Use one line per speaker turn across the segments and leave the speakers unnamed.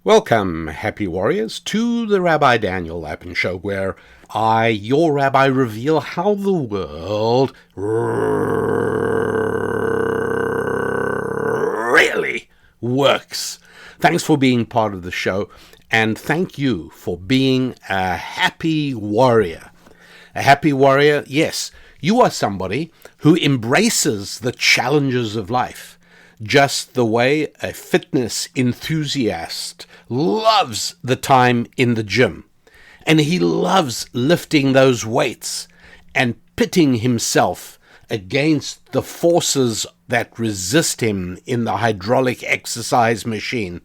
Welcome, happy warriors, to the Rabbi Daniel Lapin Show, where I, your rabbi, reveal how the world really works. Thanks for being part of the show, and thank you for being a happy warrior. A happy warrior, yes, you are somebody who embraces the challenges of life, just the way a fitness enthusiast loves the time in the gym. And he loves lifting those weights and pitting himself against the forces that resist him in the hydraulic exercise machine.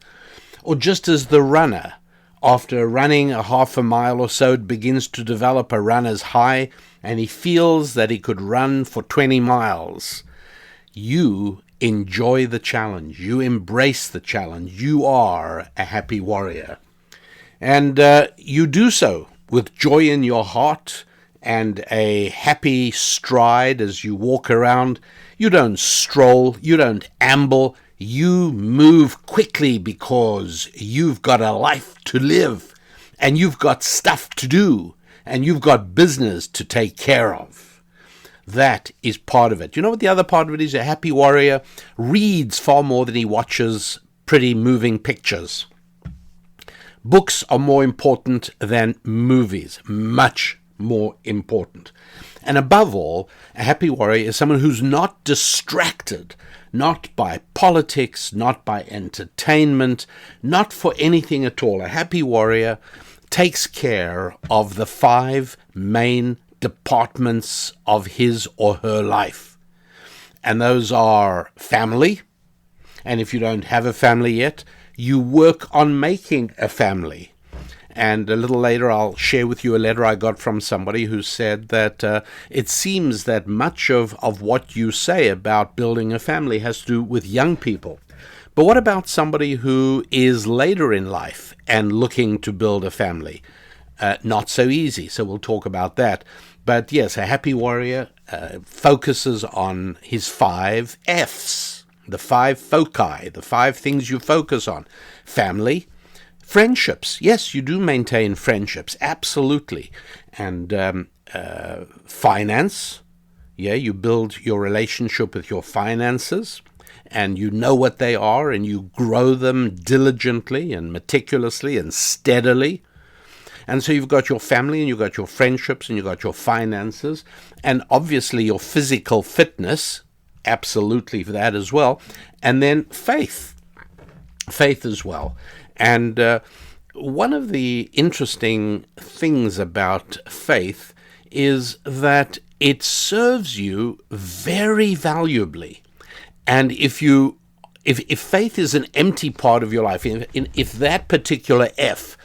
Or just as the runner, after running a half a mile or so, begins to develop a runner's high, and he feels that he could run for 20 miles. You enjoy the challenge. You embrace the challenge. You are a happy warrior. And you do so with joy in your heart and a happy stride as you walk around. You don't stroll. You don't amble. You move quickly because you've got a life to live, and you've got stuff to do, and you've got business to take care of. That is part of it. You know what the other part of it is? A happy warrior reads far more than he watches pretty moving pictures. Books are more important than movies, much more important. And above all, a happy warrior is someone who's not distracted, not by politics, not by entertainment, not for anything at all. A happy warrior takes care of the 5 main departments of his or her life. And those are family. And if you don't have a family yet, you work on making a family. And a little later, I'll share with you a letter I got from somebody who said that it seems that much of what you say about building a family has to do with young people. But what about somebody who is later in life and looking to build a family? Not so easy, so we'll talk about that. But yes, a happy warrior focuses on his 5 F's, the 5 foci, the 5 things you focus on. Family, friendships. Yes, you do maintain friendships, absolutely. And finance. Yeah, you build your relationship with your finances, and you know what they are, and you grow them diligently and meticulously and steadily. And so you've got your family, and you've got your friendships, and you've got your finances, and obviously your physical fitness, absolutely for that as well, and then faith as well. And one of the interesting things about faith is that it serves you very valuably. And if faith is an empty part of your life, if that particular F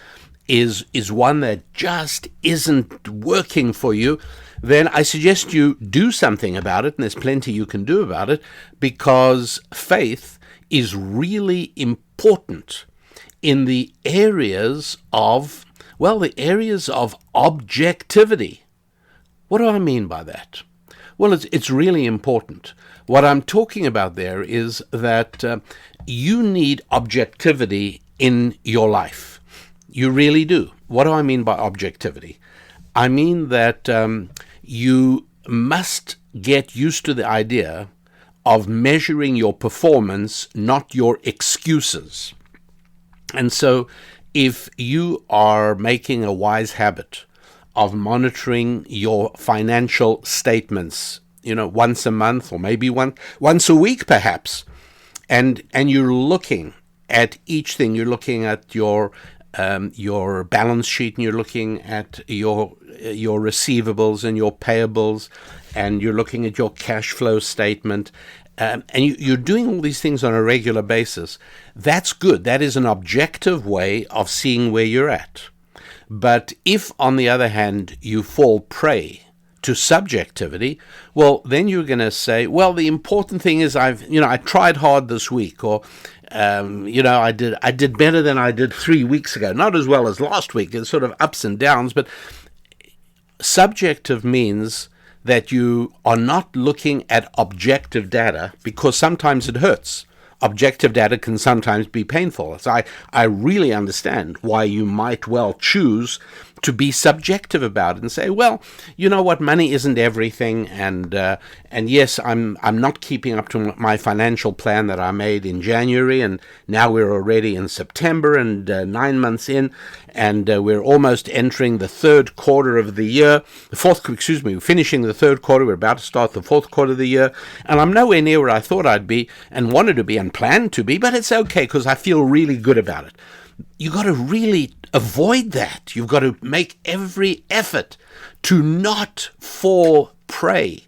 is one that just isn't working for you, then I suggest you do something about it, and there's plenty you can do about it, because faith is really important in the areas of objectivity. What do I mean by that? Well, it's really important. What I'm talking about there is that you need objectivity in your life. You really do. What do I mean by objectivity? I mean that you must get used to the idea of measuring your performance, not your excuses. And so if you are making a wise habit of monitoring your financial statements, once a month or maybe once a week perhaps, and you're looking at each thing, you're looking at your balance sheet, and you're looking at your receivables and your payables, and you're looking at your cash flow statement, and you're doing all these things on a regular basis. That's good. That is an objective way of seeing where you're at. But if, on the other hand, you fall prey to subjectivity, well, then you're going to say, well, the important thing is I tried hard this week, or I did better than I did 3 weeks ago. Not as well as last week. It's sort of ups and downs, but subjective means that you are not looking at objective data, because sometimes it hurts. objective data can sometimes be painful. So I really understand why you might well choose to be subjective about it and say, well, you know what, money isn't everything, and yes, I'm not keeping up to my financial plan that I made in January, and now we're already in September and 9 months in, and we're almost entering the third quarter of the year. We're finishing the third quarter. We're about to start the fourth quarter of the year, and I'm nowhere near where I thought I'd be and wanted to be and planned to be, but it's okay because I feel really good about it. You got to really avoid that. You've got to make every effort to not fall prey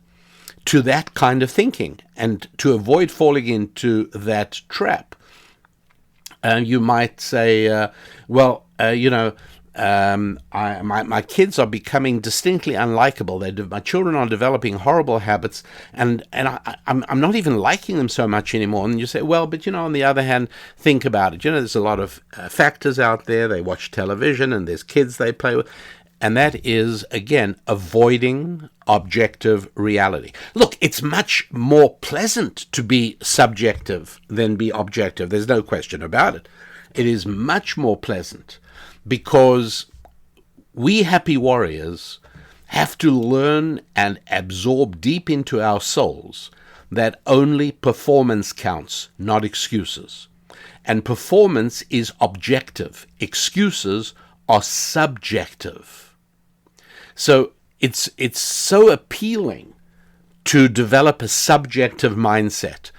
to that kind of thinking and to avoid falling into that trap. You might say, my kids are becoming distinctly unlikable. My children are developing horrible habits, and I'm not even liking them so much anymore. And you say, well, but on the other hand, think about it. There's a lot of factors out there. They watch television, and there's kids they play with. And that is, again, avoiding objective reality. Look, it's much more pleasant to be subjective than be objective. There's no question about it. It is much more pleasant because we happy warriors have to learn and absorb deep into our souls that only performance counts, not excuses. And performance is objective. Excuses are subjective. So it's so appealing to develop a subjective mindset.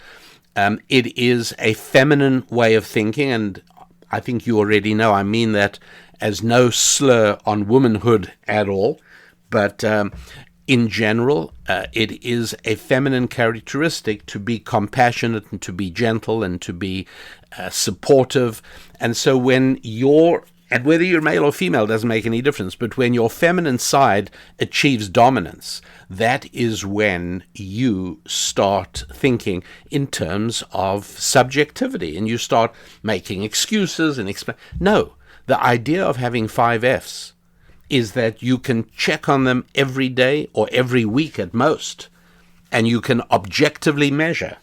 It is a feminine way of thinking, and I think you already know I mean that as no slur on womanhood at all, but in general, it is a feminine characteristic to be compassionate and to be gentle and to be supportive. And so and whether you're male or female doesn't make any difference, but when your feminine side achieves dominance, that is when you start thinking in terms of subjectivity and you start making excuses and No, the idea of having 5 Fs is that you can check on them every day or every week at most, and you can objectively measure.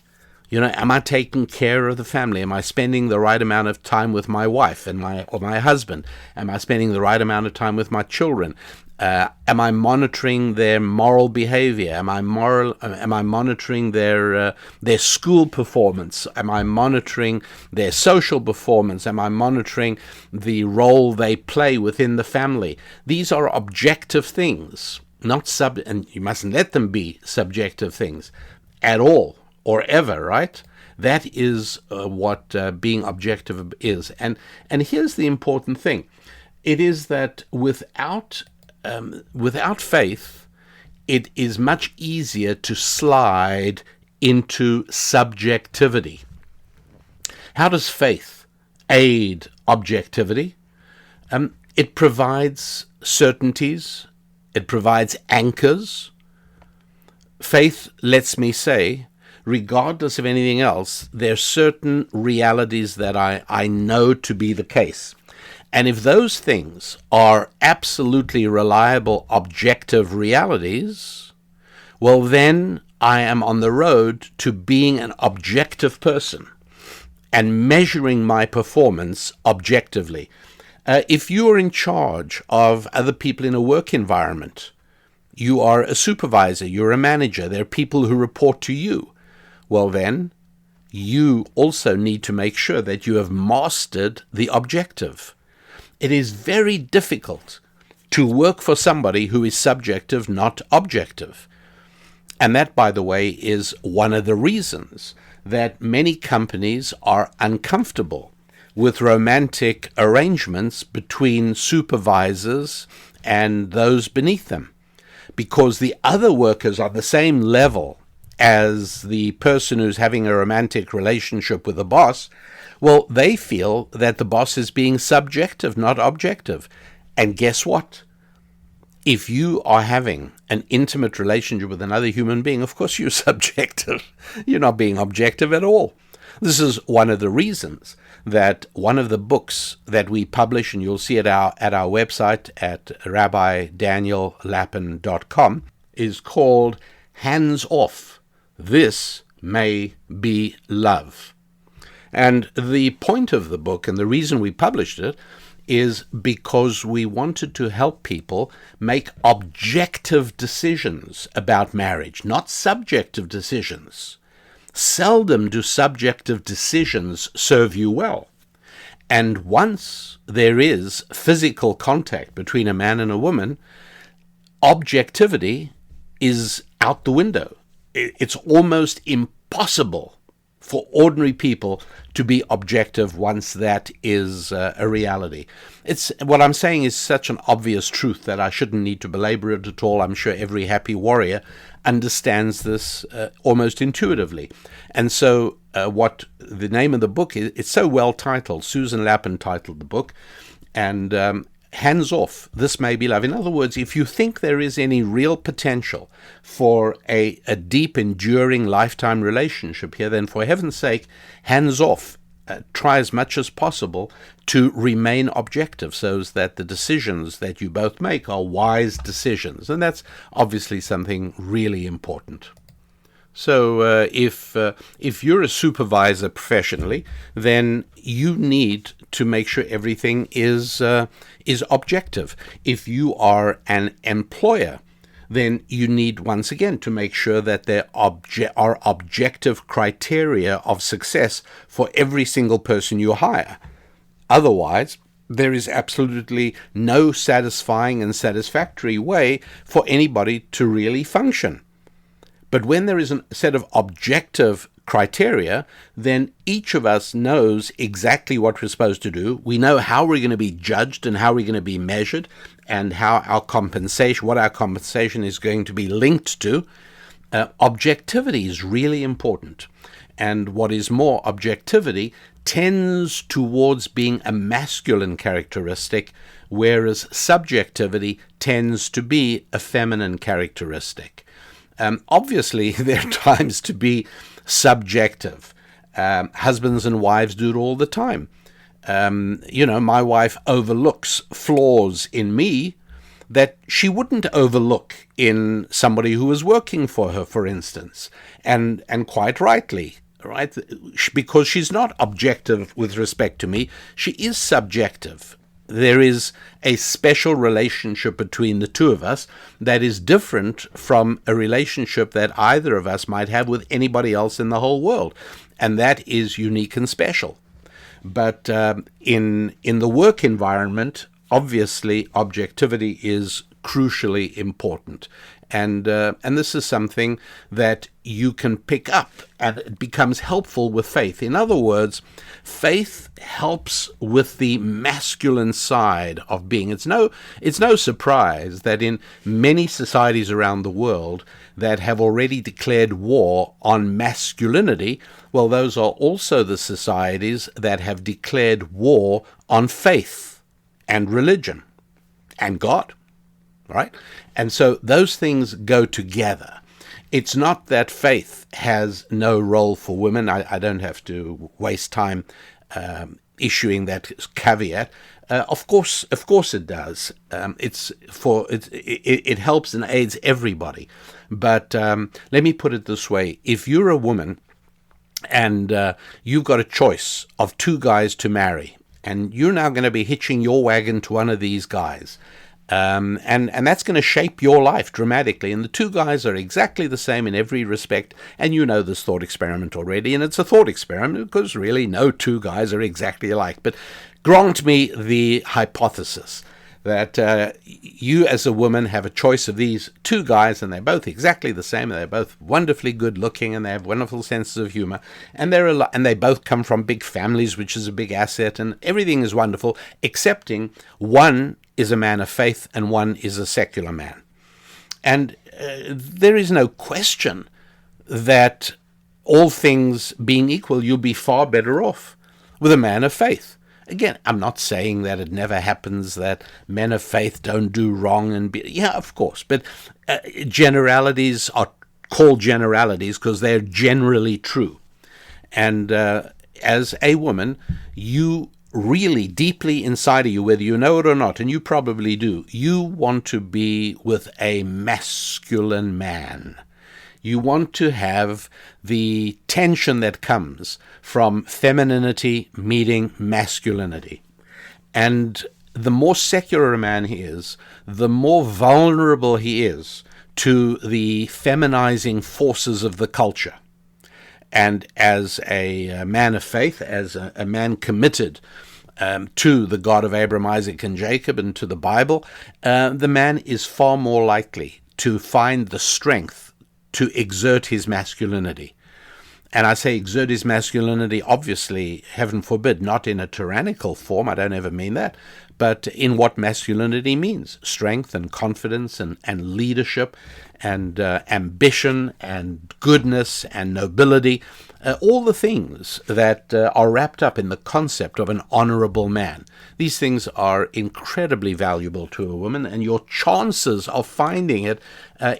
Am I taking care of the family? Am I spending the right amount of time with my wife and my husband? Am I spending the right amount of time with my children? Am I monitoring their moral behavior? Am I monitoring their school performance? Am I monitoring their social performance? Am I monitoring the role they play within the family? These are objective things, and you mustn't let them be subjective things at all. Or ever, right? That is what being objective is. And here's the important thing. It is that without faith, it is much easier to slide into subjectivity. How does faith aid objectivity? It provides certainties. It provides anchors. Faith lets me say, regardless of anything else, there are certain realities that I know to be the case. And if those things are absolutely reliable, objective realities, well, then I am on the road to being an objective person and measuring my performance objectively. If you are in charge of other people in a work environment, you are a supervisor, you're a manager, there are people who report to you. Well, then, you also need to make sure that you have mastered the objective. It is very difficult to work for somebody who is subjective, not objective. And that, by the way, is one of the reasons that many companies are uncomfortable with romantic arrangements between supervisors and those beneath them, because the other workers are the same level as the person who's having a romantic relationship with the boss. Well, they feel that the boss is being subjective, not objective. And guess what? If you are having an intimate relationship with another human being, of course you're subjective. You're not being objective at all. This is one of the reasons that one of the books that we publish, and you'll see it at our website at rabbidaniellapin.com, is called Hands Off. This may be love. And the point of the book, and the reason we published it, is because we wanted to help people make objective decisions about marriage, not subjective decisions. Seldom do subjective decisions serve you well. And once there is physical contact between a man and a woman, objectivity is out the window. It's almost impossible for ordinary people to be objective once that is a reality. It's what I'm saying is such an obvious truth that I shouldn't need to belabor it at all. I'm sure every happy warrior understands this almost intuitively. And so what the name of the book is, it's so well titled. Susan Lappin titled the book, and hands off, this may be love. In other words, if you think there is any real potential for a deep, enduring, lifetime relationship here, then for heaven's sake, hands off. Try as much as possible to remain objective so that the decisions that you both make are wise decisions. And that's obviously something really important. So if you're a supervisor professionally, then you need to make sure everything is objective. If you are an employer, then you need, once again, to make sure that there are objective criteria of success for every single person you hire. Otherwise, there is absolutely no satisfying and satisfactory way for anybody to really function. But when there is a set of objective criteria, then each of us knows exactly what we're supposed to do. We know how we're going to be judged and how we're going to be measured, and how what our compensation is going to be linked to. Objectivity is really important. And what is more, objectivity tends towards being a masculine characteristic, whereas subjectivity tends to be a feminine characteristic. Obviously, there are times to be subjective. Husbands and wives do it all the time. My wife overlooks flaws in me that she wouldn't overlook in somebody who is working for her, for instance, and quite rightly, right? Because she's not objective with respect to me, she is subjective. There is a special relationship between the two of us that is different from a relationship that either of us might have with anybody else in the whole world, and that is unique and special. But in the work environment, obviously, objectivity is crucially important. And this is something that you can pick up, and it becomes helpful with faith. In other words, faith helps with the masculine side of being. It's no surprise that in many societies around the world that have already declared war on masculinity, well, those are also the societies that have declared war on faith and religion and God, right? And so those things go together. It's not that faith has no role for women. I don't have to waste time issuing that caveat. Of course it does. It helps and aids everybody. But let me put it this way: if you're a woman and you've got a choice of two guys to marry, and you're now going to be hitching your wagon to one of these guys, and that's going to shape your life dramatically. And the two guys are exactly the same in every respect. And you know this thought experiment already. And it's a thought experiment because really no two guys are exactly alike. But grant me the hypothesis that you as a woman have a choice of these two guys, and they're both exactly the same, and they're both wonderfully good looking, and they have wonderful senses of humor, and they both come from big families, which is a big asset, and everything is wonderful, excepting one is a man of faith and one is a secular man. And there is no question that all things being equal, you'll be far better off with a man of faith. Again, I'm not saying that it never happens that men of faith don't do wrong, yeah, of course, but generalities are called generalities because they're generally true. And as a woman, you really deeply inside of you, whether you know it or not, and you probably do, you want to be with a masculine man. You want to have the tension that comes from femininity meeting masculinity. And the more secular a man he is, the more vulnerable he is to the feminizing forces of the culture. And as a man of faith, as a man committed to the God of Abraham, Isaac, and Jacob, and to the Bible, the man is far more likely to find the strength to exert his masculinity. And I say exert his masculinity, obviously, heaven forbid, not in a tyrannical form, I don't ever mean that, but in what masculinity means: strength and confidence and leadership and ambition and goodness and nobility, all the things that are wrapped up in the concept of an honorable man. These things are incredibly valuable to a woman, and your chances of finding it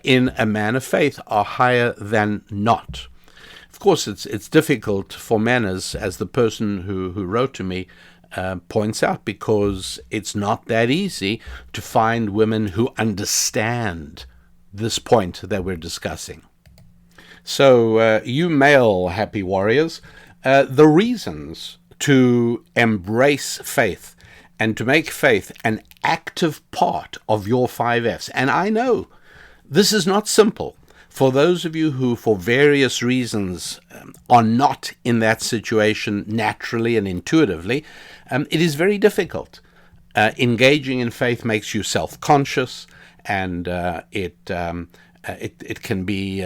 in a man of faith are higher than not. Of course, it's difficult for men, as the person who wrote to me points out, because it's not that easy to find women who understand this point that we're discussing. So, you male happy warriors, the reasons to embrace faith and to make faith an active part of your 5Fs. And I know this is not simple. For those of you who, for various reasons, are not in that situation naturally and intuitively, it is very difficult. Engaging in faith makes you self-conscious, and it can be,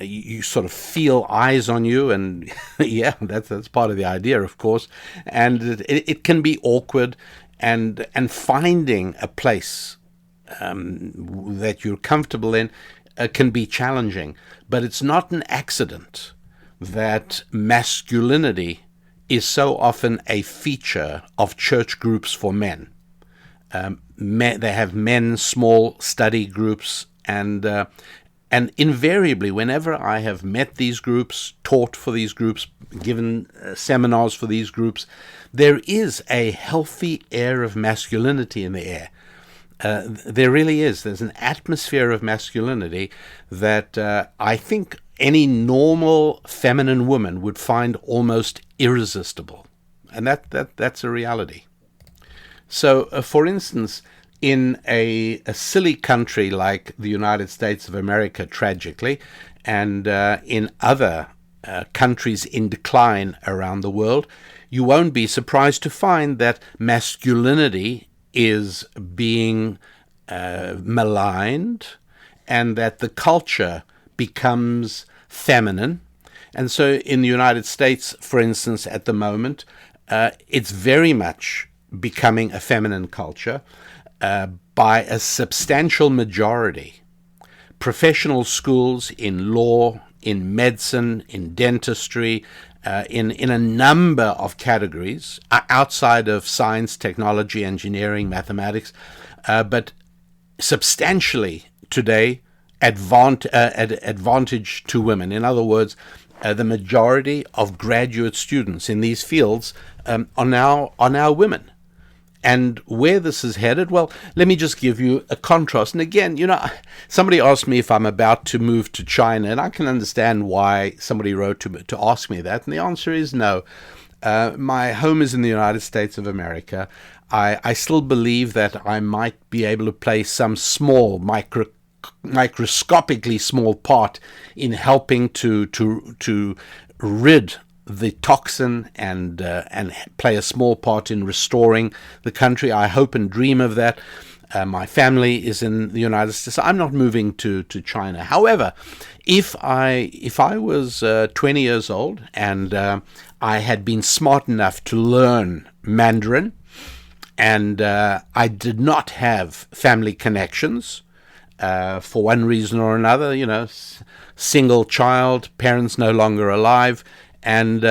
you sort of feel eyes on you, and yeah, that's part of the idea, of course, and it can be awkward, and finding a place that you're comfortable in can be challenging. But it's not an accident that masculinity is so often a feature of church groups for men. They have men's small study groups, and invariably, whenever I have met these groups, taught for these groups, given seminars for these groups, there is a healthy air of masculinity in the air. There really is. There's an atmosphere of masculinity that I think any normal feminine woman would find almost irresistible. And that's a reality. So, for instance, in a silly country like the United States of America, tragically, and in other countries in decline around the world, you won't be surprised to find that masculinity is being maligned, and that the culture becomes feminine. And so in the United States, for instance, at the moment, it's very much becoming a feminine culture by a substantial majority. Professional schools in law, in medicine, in dentistry, in a number of categories outside of science, technology, engineering, mathematics, but substantially today advantage to women. In other words, the majority of graduate students in these fields are now women. And where this is headed, well, let me just give you a contrast. And again, somebody asked me if I'm about to move to China, and I can understand why somebody wrote to ask me that. And the answer is no. My home is in the United States of America. I still believe that I might be able to play some small, microscopically small part in helping to rid the toxin and play a small part in restoring the country. I hope and dream of that. My family is in the United States. I'm not moving to China. However, if I was 20 years old and I had been smart enough to learn Mandarin, and I did not have family connections for one reason or another, single child, parents no longer alive. And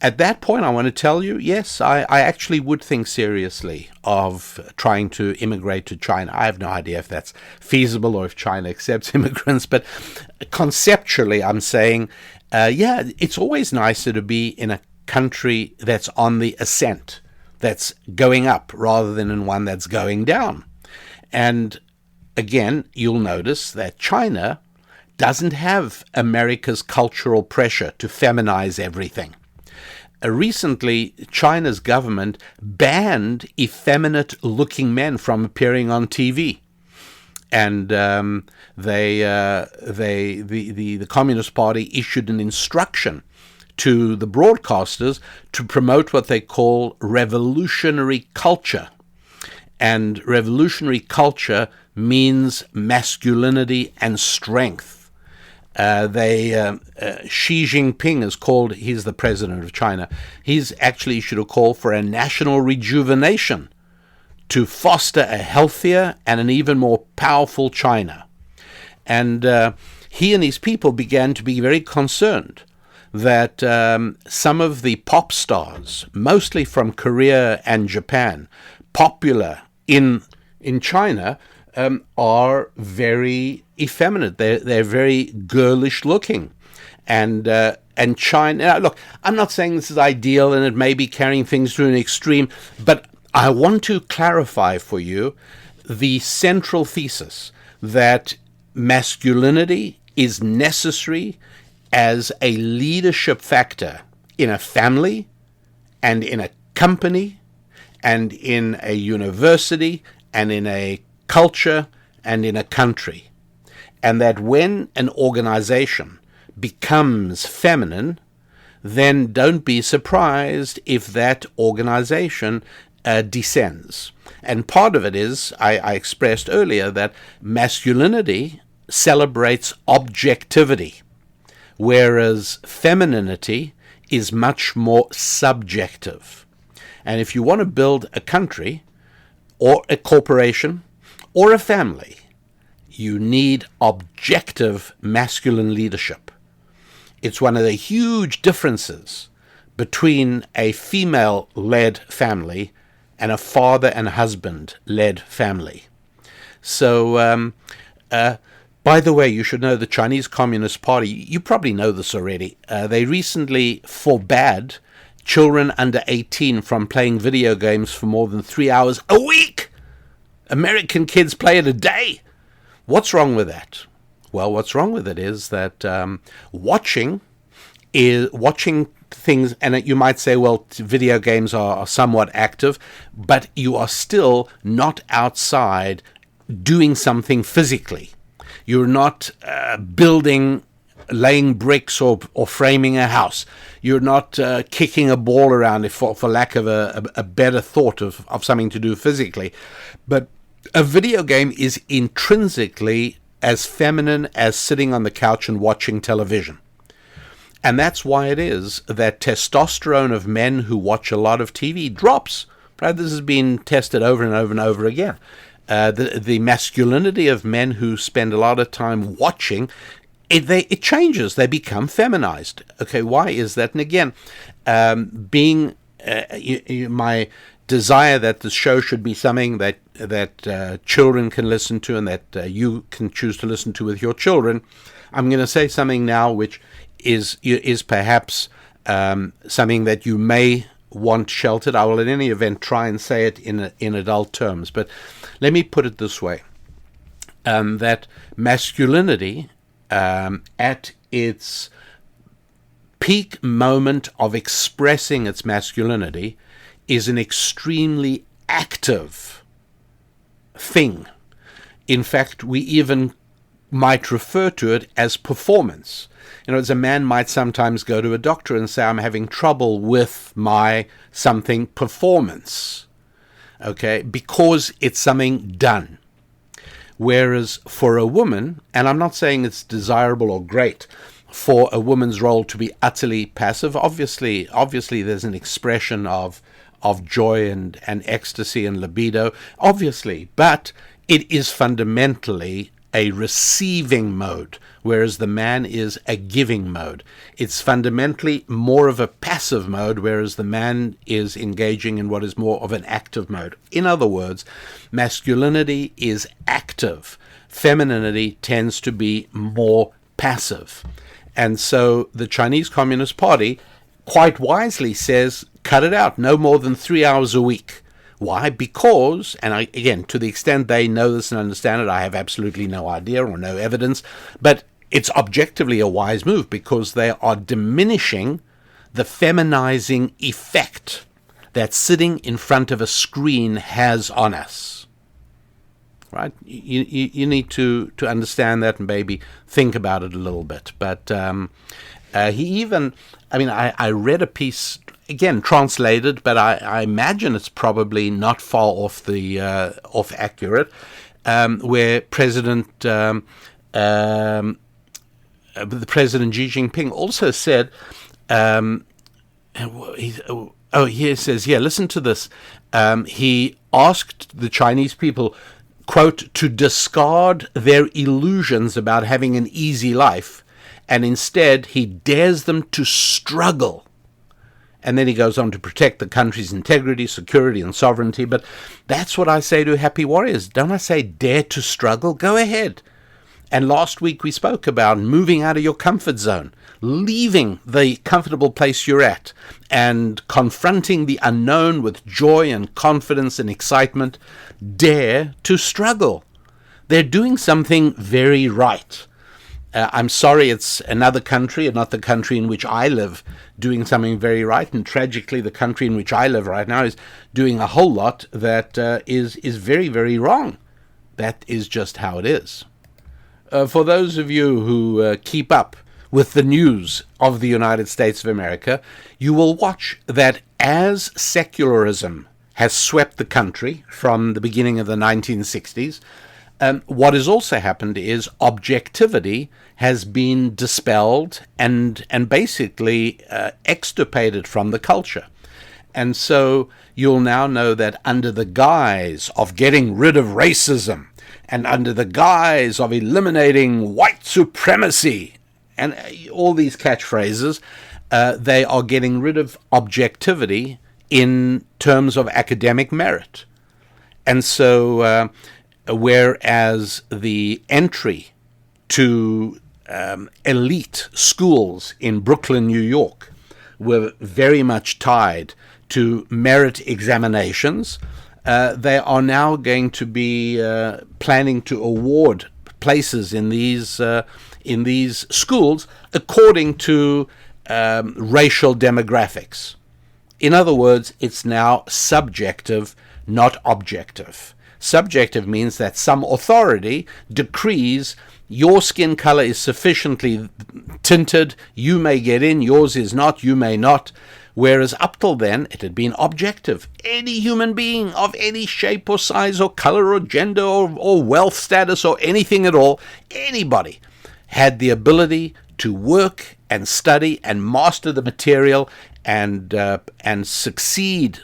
at that point, I want to tell you, yes, I actually would think seriously of trying to immigrate to China. I have no idea if that's feasible or if China accepts immigrants. But conceptually, I'm saying, it's always nicer to be in a country that's on the ascent, that's going up, rather than in one that's going down. And again, you'll notice that China doesn't have America's cultural pressure to feminize everything. Recently, China's government banned effeminate-looking men from appearing on TV. And the Communist Party issued an instruction to the broadcasters to promote what they call revolutionary culture. And revolutionary culture means masculinity and strength. Xi Jinping is called, he's the president of China, he's actually issued a call for a national rejuvenation to foster a healthier and an even more powerful China. And he and his people began to be very concerned that some of the pop stars, mostly from Korea and Japan, popular in China, are very effeminate. They're very girlish looking. And China, now, look, I'm not saying this is ideal and it may be carrying things to an extreme, but I want to clarify for you the central thesis that masculinity is necessary as a leadership factor in a family and in a company and in a university and in a culture and in a country. And that when an organization becomes feminine, then don't be surprised if that organization descends. And part of it is, I expressed earlier, that masculinity celebrates objectivity, whereas femininity is much more subjective. And if you want to build a country or a corporation or a family, you need objective masculine leadership. It's one of the huge differences between a female-led family and a father and husband-led family. So, by the way, you should know the Chinese Communist Party, you probably know this already, they recently forbade children under 18 from playing video games for more than 3 hours a week. American kids play it a day. What's wrong with that? Well, what's wrong with it is that watching things, and you might say, well, video games are somewhat active, but you are still not outside doing something physically. You're not laying bricks or framing a house. You're not kicking a ball around for lack of a better thought of something to do physically. But a video game is intrinsically as feminine as sitting on the couch and watching television. And that's why it is that testosterone of men who watch a lot of TV drops. Right? This has been tested over and over and over again. The masculinity of men who spend a lot of time watching, it changes. They become feminized. Okay, why is that? And again, my desire that the show should be something that children can listen to and that you can choose to listen to with your children, I'm going to say something now which is perhaps something that you may want sheltered. I will in any event try and say it in adult terms. But let me put it this way, that masculinity at its peak moment of expressing its masculinity is an extremely active thing. In fact, we even might refer to it as performance. You know, as a man might sometimes go to a doctor and say, I'm having trouble with my something performance, okay, because it's something done. Whereas for a woman, and I'm not saying it's desirable or great for a woman's role to be utterly passive. Obviously there's an expression of joy and ecstasy and libido, obviously, but it is fundamentally a receiving mode, whereas the man is a giving mode. It's fundamentally more of a passive mode, whereas the man is engaging in what is more of an active mode. In other words, masculinity is active. Femininity tends to be more passive. And so the Chinese Communist Party quite wisely says, cut it out, no more than 3 hours a week. Why? Because, and again, to the extent they know this and understand it, I have absolutely no idea or no evidence, but it's objectively a wise move because they are diminishing the feminizing effect that sitting in front of a screen has on us. Right? You need to understand that and maybe think about it a little bit. But he even, I read a piece, again, translated, but I imagine it's probably not far off off accurate, where President Xi Jinping also said, he says, listen to this. He asked the Chinese people, quote, to discard their illusions about having an easy life, and instead he dares them to struggle. And then he goes on to protect the country's integrity, security, and sovereignty. But that's what I say to happy warriors. Don't I say dare to struggle? Go ahead. And last week we spoke about moving out of your comfort zone, leaving the comfortable place you're at, and confronting the unknown with joy and confidence and excitement. Dare to struggle. They're doing something very right. I'm sorry it's another country and not the country in which I live doing something very right. And tragically, the country in which I live right now is doing a whole lot that is very, very wrong. That is just how it is. For those of you who keep up with the news of the United States of America, you will watch that as secularism has swept the country from the beginning of the 1960s, what has also happened is objectivity has been dispelled and basically extirpated from the culture. And so you'll now know that under the guise of getting rid of racism and under the guise of eliminating white supremacy and all these catchphrases, they are getting rid of objectivity in terms of academic merit. And so whereas the entry to elite schools in Brooklyn, New York, were very much tied to merit examinations, they are now going to be planning to award places in these schools according to racial demographics. In other words, it's now subjective, not objective. Subjective means that some authority decrees your skin color is sufficiently tinted, you may get in, yours is not, you may not. Whereas up till then, it had been objective. Any human being of any shape or size or color or gender or wealth status or anything at all, anybody had the ability to work and study and master the material and succeed,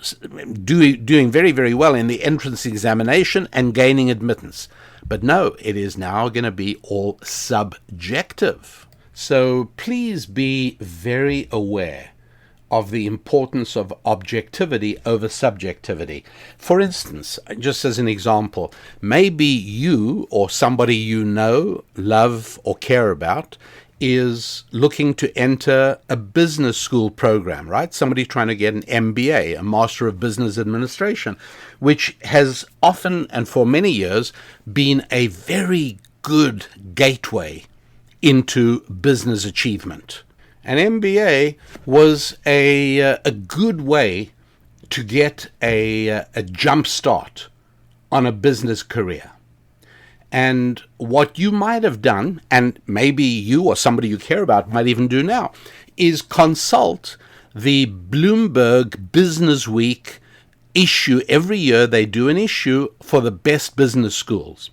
doing very, very well in the entrance examination and gaining admittance. But no, it is now going to be all subjective. So please be very aware of the importance of objectivity over subjectivity. For instance, just as an example, maybe you or somebody you know, love, or care about is looking to enter a business school program, right? Somebody trying to get an MBA, a Master of Business Administration, which has often and for many years been a very good gateway into business achievement. An MBA was a good way to get a jump start on a business career. And what you might have done, and maybe you or somebody you care about might even do now, is consult the Bloomberg Business Week issue. Every year they do an issue for the best business schools.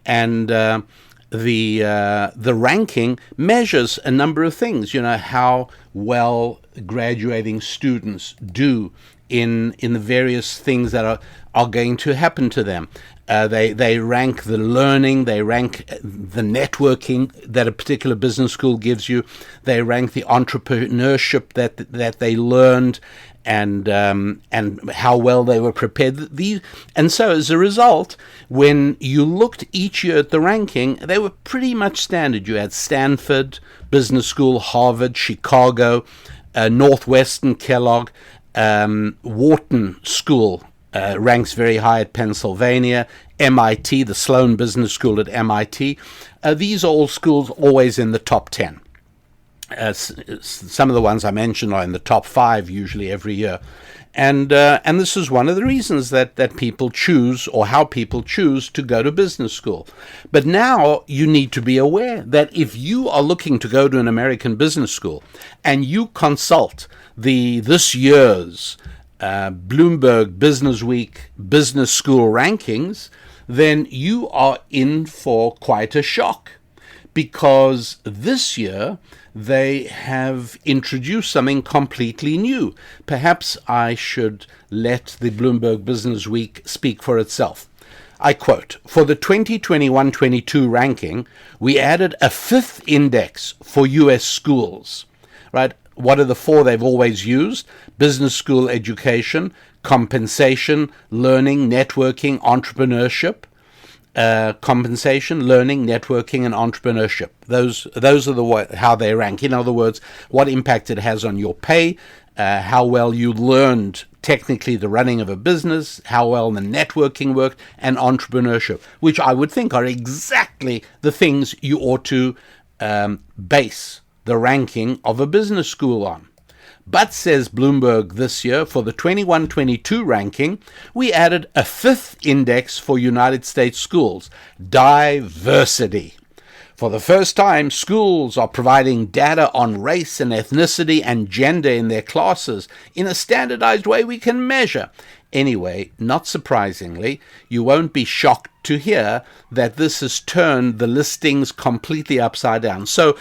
And the ranking measures a number of things, how well graduating students do in the various things that are going to happen to them. They rank the learning, they rank the networking that a particular business school gives you, they rank the entrepreneurship that they learned, and how well they were prepared. And so as a result, when you looked each year at the ranking, they were pretty much standard. You had Stanford Business School, Harvard, Chicago, Northwestern, Kellogg, Wharton School ranks very high at Pennsylvania, MIT, the Sloan Business School at MIT. These are all schools always in the top 10. Some of the ones I mentioned are in the top 5 usually every year. And this is one of the reasons that people choose, or how people choose to go to business school. But now you need to be aware that if you are looking to go to an American business school and you consult this year's Bloomberg Business Week Business School rankings, then you are in for quite a shock, because this year they have introduced something completely new. Perhaps I should let the Bloomberg Business Week speak for itself. I quote, "For the 2021-22 ranking, we added a 5th index for U.S. schools." Right? What are the 4 they've always used? Business school education, compensation, learning, networking, entrepreneurship. Compensation, learning, networking, and entrepreneurship. Those are how they rank. In other words, what impact it has on your pay, how well you learned technically the running of a business, how well the networking worked, and entrepreneurship, which I would think are exactly the things you ought to base the ranking of a business school on. But, says Bloomberg this year, for the 21-22 ranking, we added a 5th index for United States schools, diversity. For the first time, schools are providing data on race and ethnicity and gender in their classes in a standardized way we can measure. Anyway, not surprisingly, you won't be shocked to hear that this has turned the listings completely upside down. So,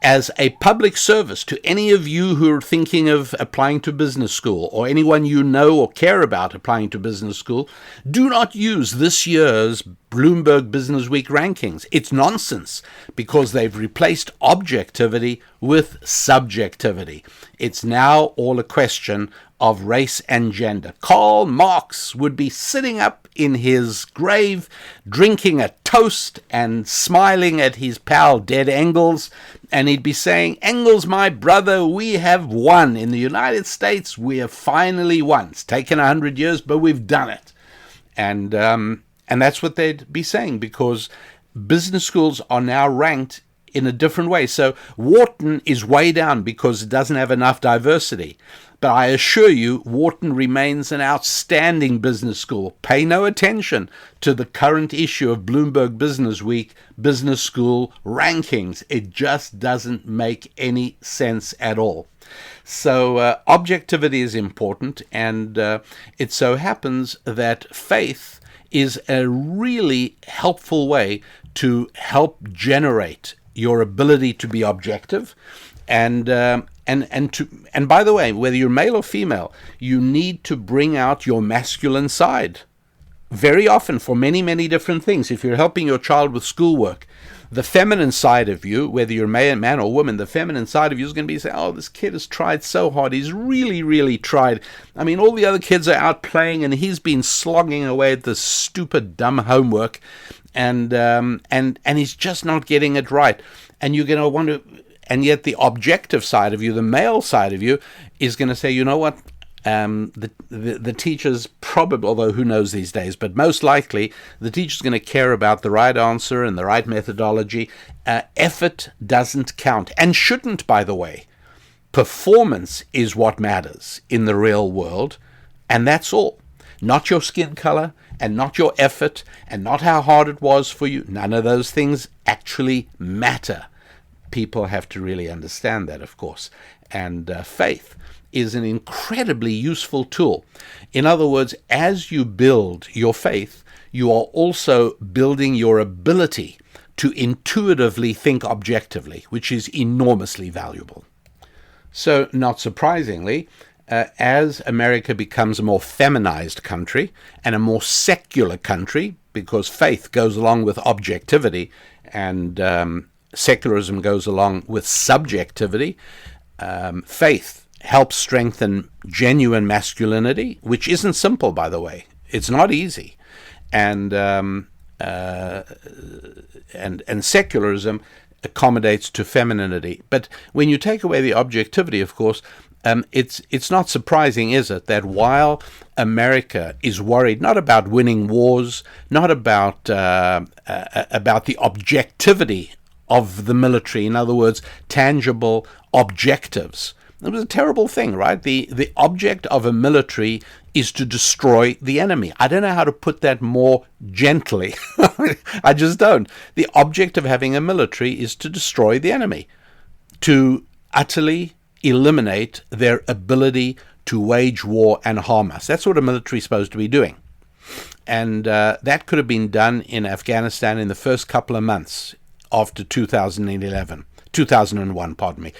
as a public service to any of you who are thinking of applying to business school, or anyone you know or care about applying to business school, do not use this year's Bloomberg Business Week rankings. It's nonsense, because they've replaced objectivity with subjectivity. It's now all a question of race and gender. Karl Marx would be sitting up in his grave, drinking a toast and smiling at his pal dead Engels, and he'd be saying, "Engels, my brother, we have won. In the United States, we have finally won. It's taken 100 years, but we've done it." And that's what they'd be saying, because business schools are now ranked in a different way. So Wharton is way down because it doesn't have enough diversity. But I assure you, Wharton remains an outstanding business school. Pay no attention to the current issue of Bloomberg Business Week business school rankings. It just doesn't make any sense at all. So objectivity is important, and it so happens that faith is a really helpful way to help generate your ability to be objective. And by the way, whether you're male or female, you need to bring out your masculine side very often for many, many different things. If you're helping your child with schoolwork, the feminine side of you, whether you're man or woman, the feminine side of you is going to be saying, "Oh, this kid has tried so hard. He's really, really tried. I mean, all the other kids are out playing, and he's been slogging away at this stupid, dumb homework, and he's just not getting it right." And you're going to want to. And yet the objective side of you, the male side of you, is going to say, "You know what, the teacher's probably, although who knows these days, but most likely the teacher's going to care about the right answer and the right methodology. Effort doesn't count, and shouldn't, by the way. Performance is what matters in the real world, and that's all. Not your skin color, and not your effort, and not how hard it was for you. None of those things actually matter. People have to really understand that, of course. And faith is an incredibly useful tool. In other words, as you build your faith, you are also building your ability to intuitively think objectively, which is enormously valuable. So, not surprisingly, as America becomes a more feminized country and a more secular country, because faith goes along with objectivity, and secularism goes along with subjectivity. Faith helps strengthen genuine masculinity, which isn't simple, by the way. It's not easy. And secularism accommodates to femininity. But when you take away the objectivity, of course, It's not surprising, is it, that while America is worried not about winning wars, not about the objectivity of the military, in other words, tangible objectives. It was a terrible thing, right? The object of a military is to destroy the enemy. I don't know how to put that more gently. I just don't. The object of having a military is to destroy the enemy, to utterly eliminate their ability to wage war and harm us. That's what a military is supposed to be doing. And that could have been done in Afghanistan in the first couple of months after 2001, pardon me.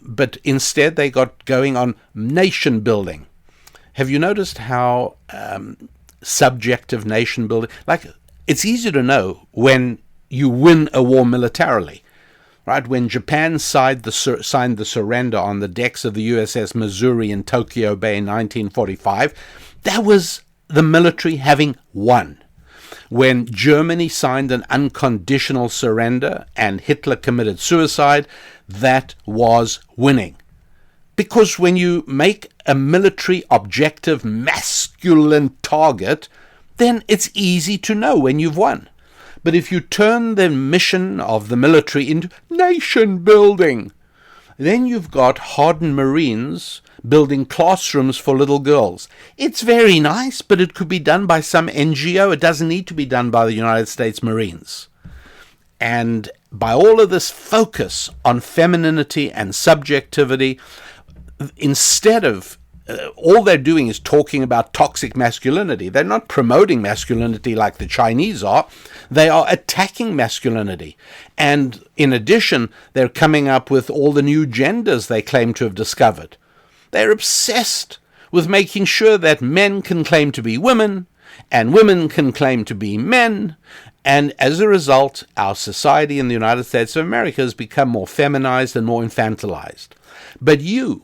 But instead they got going on nation building. Have you noticed how subjective nation building, like, it's easy to know when you win a war militarily, right? When Japan signed the surrender on the decks of the USS Missouri in Tokyo Bay in 1945, that was the military having won. When Germany signed an unconditional surrender and Hitler committed suicide, that was winning. Because when you make a military objective masculine target, then it's easy to know when you've won. But if you turn the mission of the military into nation building, then you've got hardened Marines building classrooms for little girls. It's very nice, but it could be done by some NGO. It doesn't need to be done by the United States Marines. And by all of this focus on femininity and subjectivity, instead of all they're doing is talking about toxic masculinity. They're not promoting masculinity like the Chinese are. They are attacking masculinity. And in addition, they're coming up with all the new genders they claim to have discovered. They're obsessed with making sure that men can claim to be women and women can claim to be men. And as a result, our society in the United States of America has become more feminized and more infantilized. But you,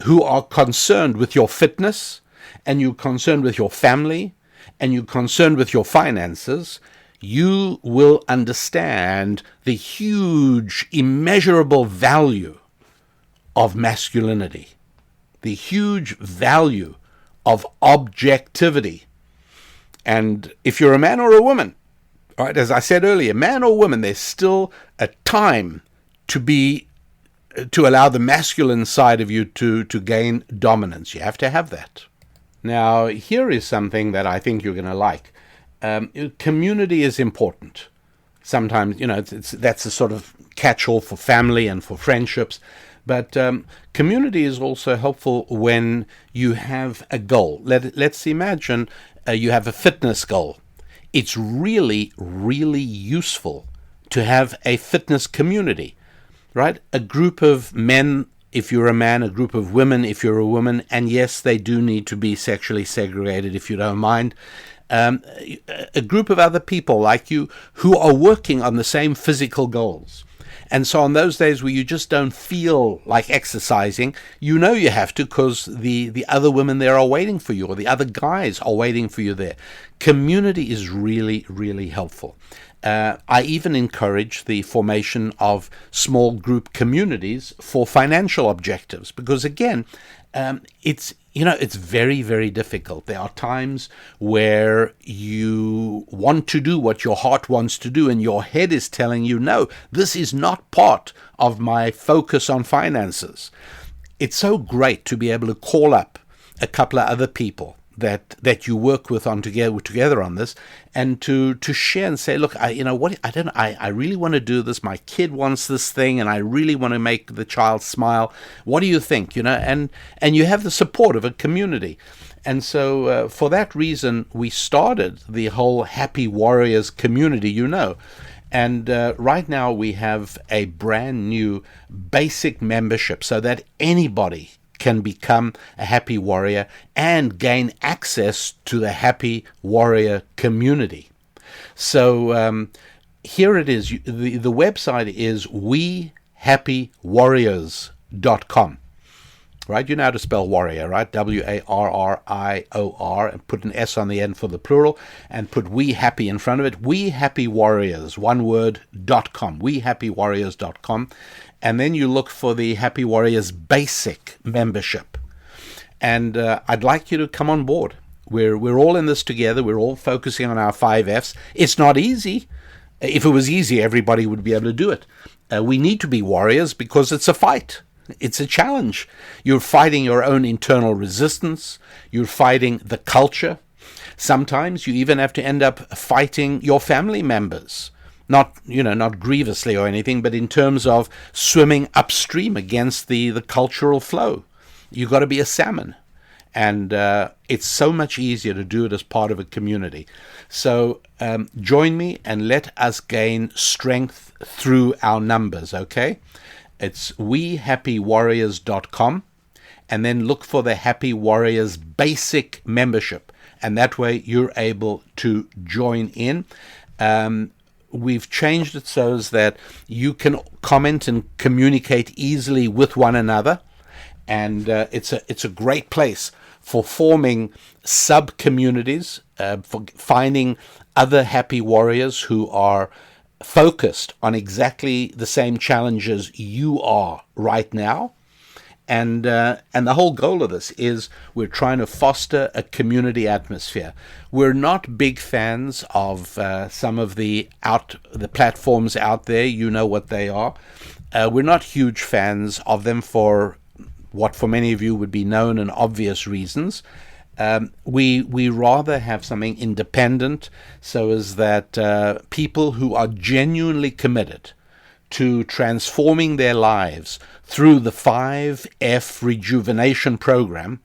who are concerned with your fitness, and you're concerned with your family, and you're concerned with your finances, you will understand the huge, immeasurable value of masculinity, the huge value of objectivity. And if you're a man or a woman, all right, as I said earlier, man or woman, there's still a time to allow the masculine side of you to gain dominance. You have to have that. Now, here is something that I think you're going to like. Community is important. Sometimes, that's a sort of catch-all for family and for friendships. But community is also helpful when you have a goal. Let's imagine you have a fitness goal. It's really, really useful to have a fitness community, right? A group of men, if you're a man, a group of women, if you're a woman, and yes, they do need to be sexually segregated, if you don't mind. A group of other people like you who are working on the same physical goals. And so on those days where you just don't feel like exercising, you know you have to because the other women there are waiting for you, or the other guys are waiting for you there. Community is really, really helpful. I even encourage the formation of small group communities for financial objectives because, again, it's very, very difficult. There are times where you want to do what your heart wants to do and your head is telling you, no, this is not part of my focus on finances. It's so great to be able to call up a couple of other people that you work with together on this, and to share and say, look, I really want to do this. My kid wants this thing, and I really want to make the child smile. What do you think? And you have the support of a community. And so for that reason, we started the whole Happy Warriors community, And right now we have a brand new basic membership so that anybody can become a Happy Warrior and gain access to the Happy Warrior community. So here it is. The website is wehappywarriors.com. Right? You know how to spell warrior, right? WARRIOR, and put an S on the end for the plural, and put We Happy in front of it. We Happy Warriors, one word, .com. WeHappyWarriors.com. and then you look for the Happy Warriors Basic membership. And I'd like you to come on board. We're all in this together. We're all focusing on our 5 Fs. It's not easy. If it was easy, everybody would be able to do it. We need to be warriors because it's a fight. It's a challenge. You're fighting your own internal resistance. You're fighting the culture. Sometimes you even have to end up fighting your family members. Not grievously or anything, but in terms of swimming upstream against the cultural flow. You've got to be a salmon. And it's so much easier to do it as part of a community. So join me and let us gain strength through our numbers, okay? It's wehappywarriors.com, and then look for the Happy Warriors Basic membership. And that way you're able to join in. We've changed it so that you can comment and communicate easily with one another. And it's a great place for forming sub-communities, for finding other happy warriors who are focused on exactly the same challenges you are right now. And the whole goal of this is we're trying to foster a community atmosphere. We're not big fans of some of the platforms out there. You know what they are. We're not huge fans of them for what for many of you would be known and obvious reasons. We rather have something independent, so as that people who are genuinely committed to transforming their lives through the 5F rejuvenation program,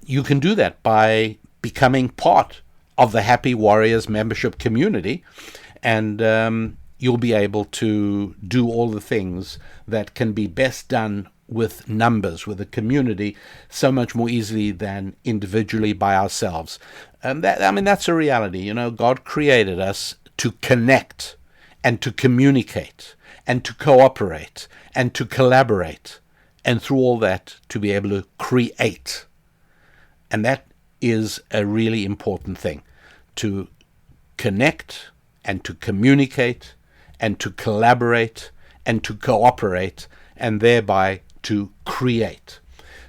you can do that by becoming part of the Happy Warriors membership community, and you'll be able to do all the things that can be best done with numbers, with a community, so much more easily than individually by ourselves. That's a reality. God created us to connect and to communicate and to cooperate and to collaborate, and through all that to be able to create. And that is a really important thing, to connect and to communicate and to collaborate and to cooperate, and thereby to create.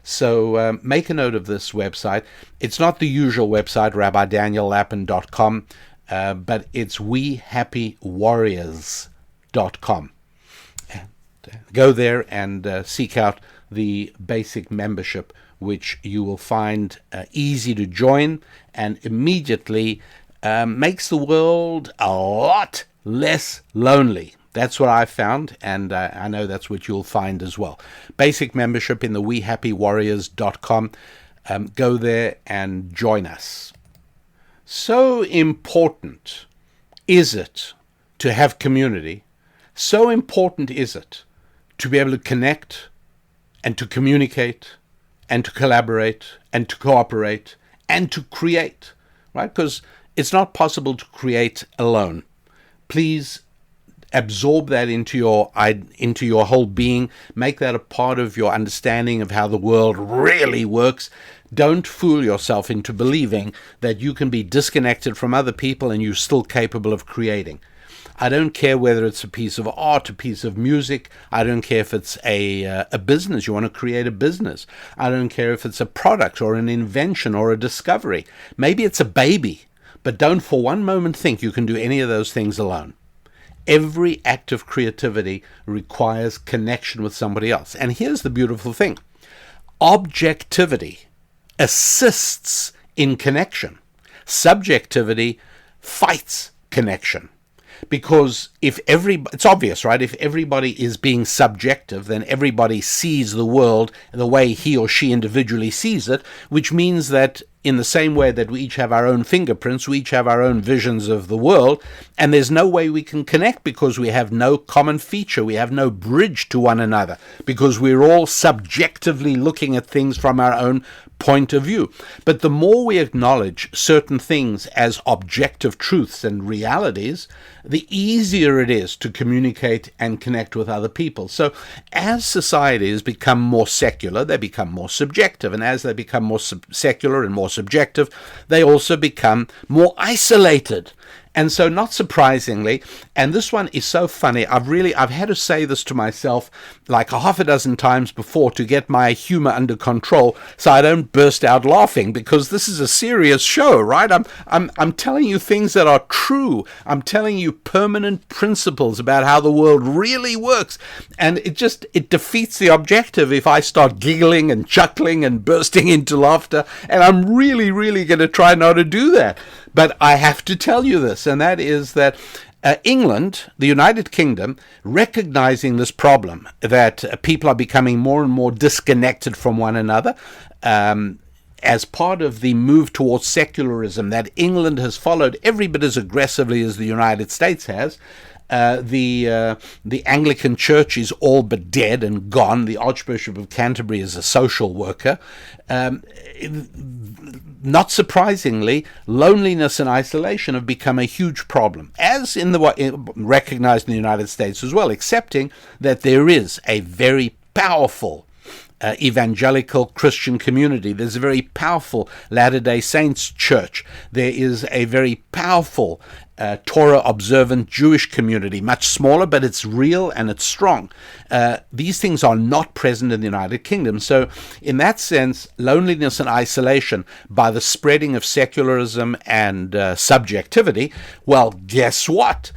So make a note of this website. It's not the usual website, rabbidaniellapin.com, but it's wehappywarriors.com. Go there and seek out the basic membership, which you will find easy to join and immediately makes the world a lot less lonely. That's what I found, and I know that's what you'll find as well. Basic membership in the wehappywarriors.com. Go there and join us. So important is it to have community. So important is it to be able to connect and to communicate and to collaborate and to cooperate and to create, right? Because it's not possible to create alone. Please absorb that into your whole being. Make that a part of your understanding of how the world really works. Don't fool yourself into believing that you can be disconnected from other people and you're still capable of creating. I don't care whether it's a piece of art, a piece of music. I don't care if it's a business. You want to create a business. I don't care if it's a product or an invention or a discovery. Maybe it's a baby. But don't for one moment think you can do any of those things alone. Every act of creativity requires connection with somebody else. And here's the beautiful thing. Objectivity assists in connection. Subjectivity fights connection. Because it's obvious, right? If everybody is being subjective, then everybody sees the world the way he or she individually sees it, which means that in the same way that we each have our own fingerprints, we each have our own visions of the world, and there's no way we can connect because we have no common feature, we have no bridge to one another, because we're all subjectively looking at things from our own point of view. But the more we acknowledge certain things as objective truths and realities, the easier it is to communicate and connect with other people. So as societies become more secular, they become more subjective. And as they become more secular and more subjective, they also become more isolated. And so, not surprisingly, and this one is so funny, I've had to say this to myself like a half a dozen times before to get my humor under control so I don't burst out laughing, because this is a serious show, right? I'm telling you things that are true. I'm telling you permanent principles about how the world really works. And it defeats the objective if I start giggling and chuckling and bursting into laughter. And I'm really, really going to try not to do that. But I have to tell you this, and that is that England, the United Kingdom, recognizing this problem that people are becoming more and more disconnected from one another, as part of the move towards secularism that England has followed every bit as aggressively as the United States has. The Anglican Church is all but dead and gone. The Archbishop of Canterbury is a social worker. Not surprisingly, loneliness and isolation have become a huge problem, as recognized in the United States as well, accepting that there is a very powerful evangelical Christian community. There's a very powerful Latter-day Saints church. There is a very powerful Torah-observant Jewish community, much smaller, but it's real and it's strong. These things are not present in the United Kingdom. So in that sense, loneliness and isolation by the spreading of secularism and subjectivity, well, guess what?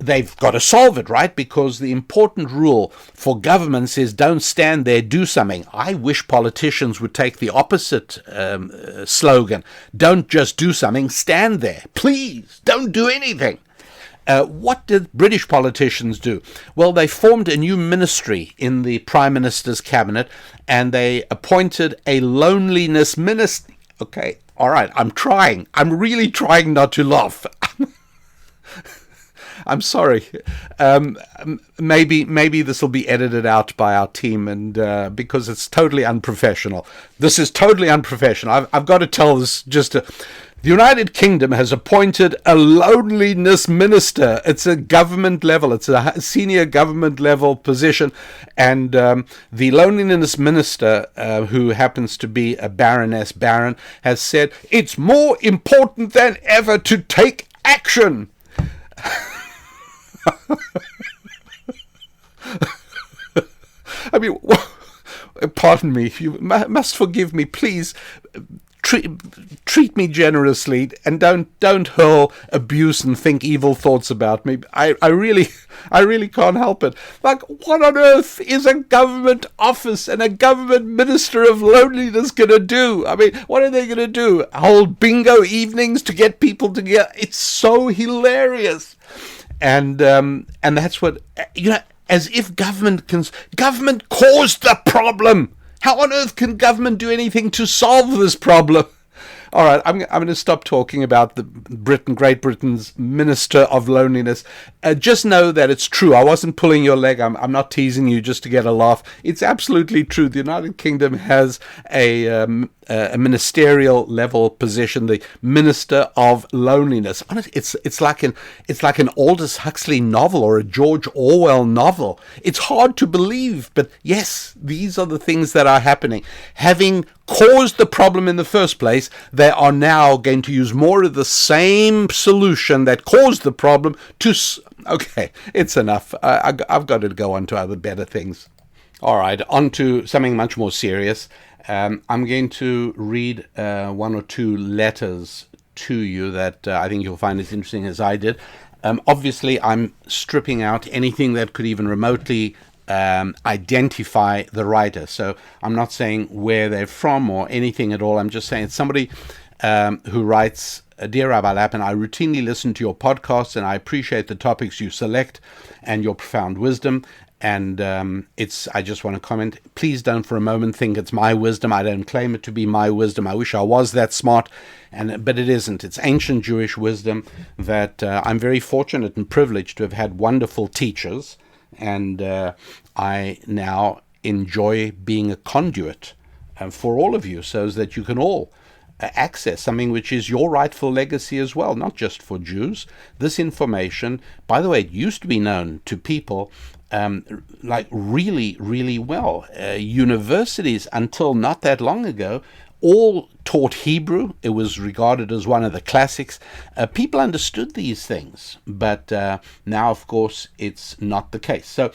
They've got to solve it, right? Because the important rule for governments is don't stand there, do something. I wish politicians would take the opposite slogan. Don't just do something, stand there. Please, don't do anything. What did British politicians do? Well, they formed a new ministry in the Prime Minister's cabinet, and they appointed a loneliness minister. Okay, all right, I'm trying. I'm really trying not to laugh. I'm sorry. Maybe this will be edited out by our team, and because it's totally unprofessional. This is totally unprofessional. I've got to tell this the United Kingdom has appointed a loneliness minister. It's a government level. It's a senior government level position. And the loneliness minister, who happens to be a Baroness Baron, has said, it's more important than ever to take action. I mean, pardon me, you must forgive me, please. Treat me generously and don't hurl abuse and think evil thoughts about me. I really can't help it. Like, what on earth is a government office and a government minister of loneliness going to do? I mean, what are they going to do? Hold bingo evenings to get people together? It's so hilarious. And that's what, as if government caused the problem. How on earth can government do anything to solve this problem? All right, I'm going to stop talking about Great Britain's Minister of Loneliness. Just know that it's true. I wasn't pulling your leg. I'm not teasing you just to get a laugh. It's absolutely true. The United Kingdom has a ministerial level position, the Minister of Loneliness. It's like an Aldous Huxley novel or a George Orwell novel. It's hard to believe, but yes, these are the things that are happening. Having caused the problem in the first place, they are now going to use more of the same solution that caused the problem to... Okay, it's enough. I've got to go on to other better things. All right, on to something much more serious. I'm going to read one or two letters to you that I think you'll find as interesting as I did. Obviously, I'm stripping out anything that could even remotely identify the writer. So I'm not saying where they're from or anything at all. I'm just saying it's somebody who writes, Dear Rabbi Lapin, I routinely listen to your podcasts and I appreciate the topics you select and your profound wisdom. And I just want to comment, please don't for a moment think it's my wisdom. I don't claim it to be my wisdom. I wish I was that smart, but it isn't. It's ancient Jewish wisdom that I'm very fortunate and privileged to have had wonderful teachers. And I now enjoy being a conduit for all of you so that you can all access something which is your rightful legacy as well, not just for Jews. This information, by the way, it used to be known to people like really, really well. Universities, until not that long ago, all taught Hebrew. It was regarded as one of the classics. People understood these things, but now, of course, it's not the case. So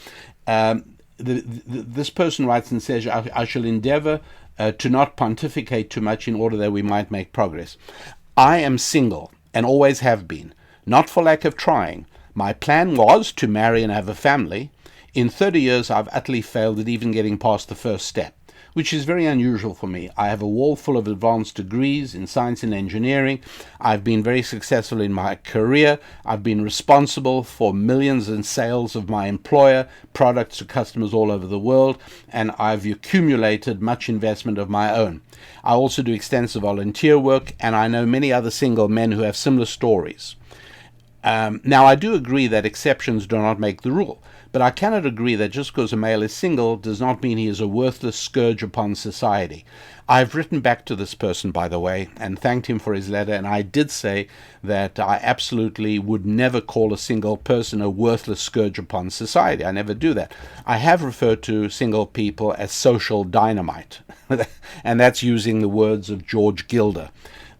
this person writes and says, I shall endeavor to not pontificate too much in order that we might make progress. I am single and always have been, not for lack of trying. My plan was to marry and have a family. In 30 years, I've utterly failed at even getting past the first step, which is very unusual for me. I have a wall full of advanced degrees in science and engineering. I've been very successful in my career. I've been responsible for millions in sales of my employer, products to customers all over the world, and I've accumulated much investment of my own. I also do extensive volunteer work, and I know many other single men who have similar stories. Now, I do agree that exceptions do not make the rule, but I cannot agree that just because a male is single does not mean he is a worthless scourge upon society. I've written back to this person, by the way, and thanked him for his letter, and I did say that I absolutely would never call a single person a worthless scourge upon society. I never do that. I have referred to single people as social dynamite, and that's using the words of George Gilder.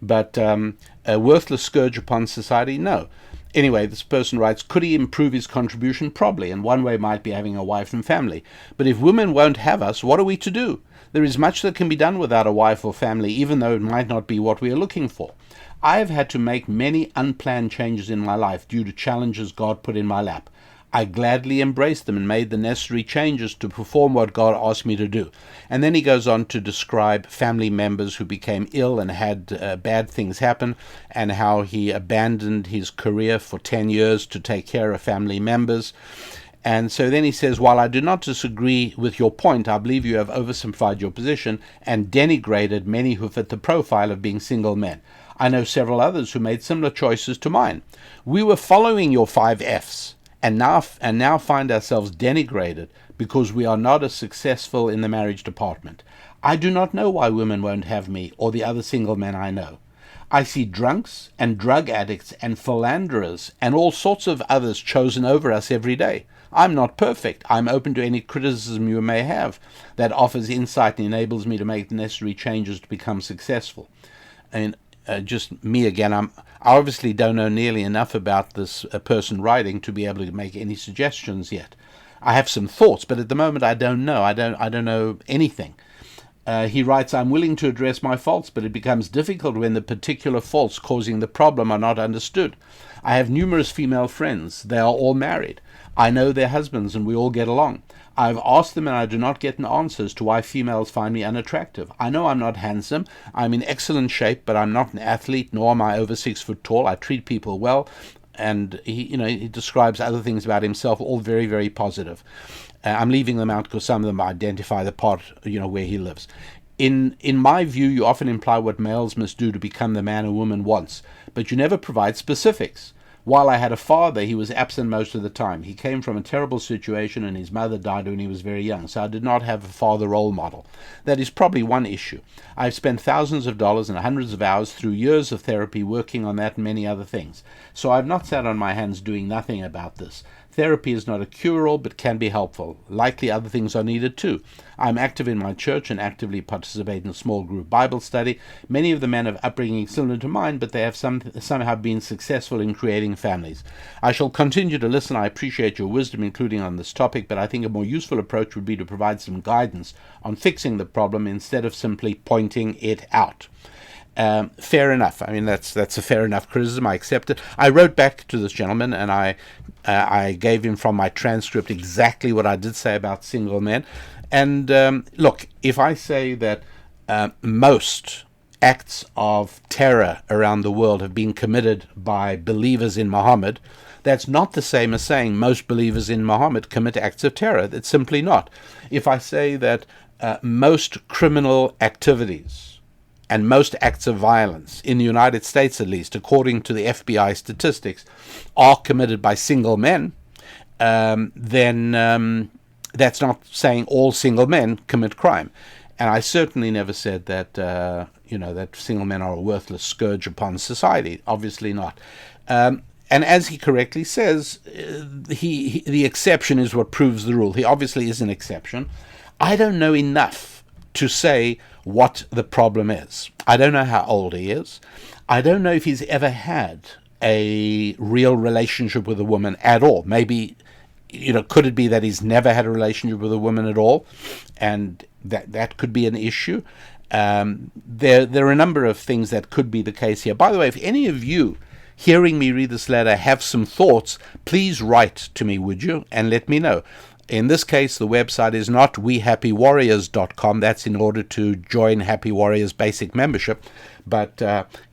But a worthless scourge upon society, no. Anyway, this person writes, could he improve his contribution? Probably, and one way might be having a wife and family. But if women won't have us, what are we to do? There is much that can be done without a wife or family, even though it might not be what we are looking for. I have had to make many unplanned changes in my life due to challenges God put in my lap. I gladly embraced them and made the necessary changes to perform what God asked me to do. And then he goes on to describe family members who became ill and had bad things happen, and how he abandoned his career for 10 years to take care of family members. And so then he says, while I do not disagree with your point, I believe you have oversimplified your position and denigrated many who fit the profile of being single men. I know several others who made similar choices to mine. We were following your 5 Fs. And now find ourselves denigrated because we are not as successful in the marriage department. I do not know why women won't have me or the other single men I know. I see drunks and drug addicts and philanderers and all sorts of others chosen over us every day. I'm not perfect. I'm open to any criticism you may have that offers insight and enables me to make the necessary changes to become successful. And just me again, I obviously don't know nearly enough about this person writing to be able to make any suggestions yet. I have some thoughts, but at the moment I don't know. I don't know anything. He writes, I'm willing to address my faults, but it becomes difficult when the particular faults causing the problem are not understood. I have numerous female friends. They are all married. I know their husbands and we all get along. I've asked them and I do not get an answer as to why females find me unattractive. I know I'm not handsome. I'm in excellent shape, but I'm not an athlete, nor am I over 6 foot tall. I treat people well. And he describes other things about himself, all very, very positive. I'm leaving them out because some of them identify the part, where he lives. In my view, you often imply what males must do to become the man a woman wants, but you never provide specifics. While I had a father, he was absent most of the time. He came from a terrible situation and his mother died when he was very young, so I did not have a father role model. That is probably one issue. I've spent thousands of dollars and hundreds of hours through years of therapy working on that and many other things. So I've not sat on my hands doing nothing about this. Therapy is not a cure-all, but can be helpful. Likely other things are needed too. I'm active in my church and actively participate in a small group Bible study. Many of the men have upbringing similar to mine, but they have somehow been successful in creating families. I shall continue to listen. I appreciate your wisdom, including on this topic, but I think a more useful approach would be to provide some guidance on fixing the problem instead of simply pointing it out. Fair enough. I mean, that's a fair enough criticism. I accept it. I wrote back to this gentleman and I gave him from my transcript exactly what I did say about single men. And look, if I say that most acts of terror around the world have been committed by believers in Muhammad, that's not the same as saying most believers in Muhammad commit acts of terror. That's simply not. If I say that most criminal activities and most acts of violence, in the United States at least, according to the FBI statistics, are committed by single men, then that's not saying all single men commit crime. And I certainly never said that, that single men are a worthless scourge upon society. Obviously not. And as he correctly says, the exception is what proves the rule. He obviously is an exception. I don't know enough to say what the problem is. I don't know how old he is. I don't know if he's ever had a real relationship with a woman at all. Maybe, could it be that he's never had a relationship with a woman at all? And that could be an issue. There are a number of things that could be the case here. By the way, if any of you hearing me read this letter have some thoughts, please write to me, would you? And let me know. In this case, the website is not wehappywarriors.com. That's in order to join Happy Warriors basic membership. But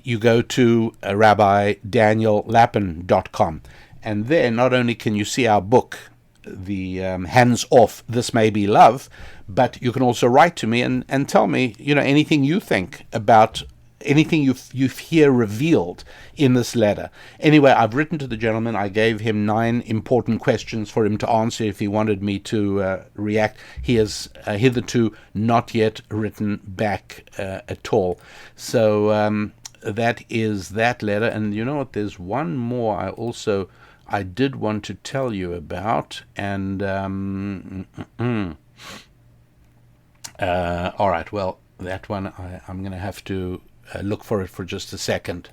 you go to rabbidaniellapin.com. And there, not only can you see our book, the Hands Off, This May Be Love, but you can also write to me and tell me, anything you think about anything you hear revealed in this letter. Anyway, I've written to the gentleman. I gave him 9 important questions for him to answer if he wanted me to react. He has hitherto not yet written back at all. So that is that letter. And you know what? There's one more I did want to tell you about. And all right, well, that one I'm going to have to look for it for just a second.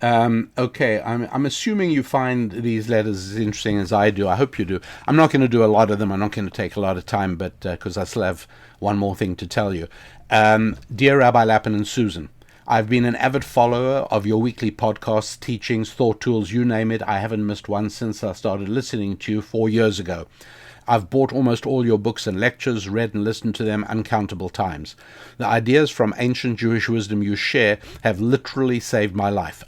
Okay, I'm assuming you find these letters as interesting as I do. I hope you do. I'm not going to do a lot of them. I'm not going to take a lot of time, but because I still have one more thing to tell you. Dear Rabbi Lapin and Susan, I've been an avid follower of your weekly podcasts, teachings, thought tools, you name it. I haven't missed one since I started listening to you 4 years ago. I've bought almost all your books and lectures, read and listened to them uncountable times. The ideas from ancient Jewish wisdom you share have literally saved my life.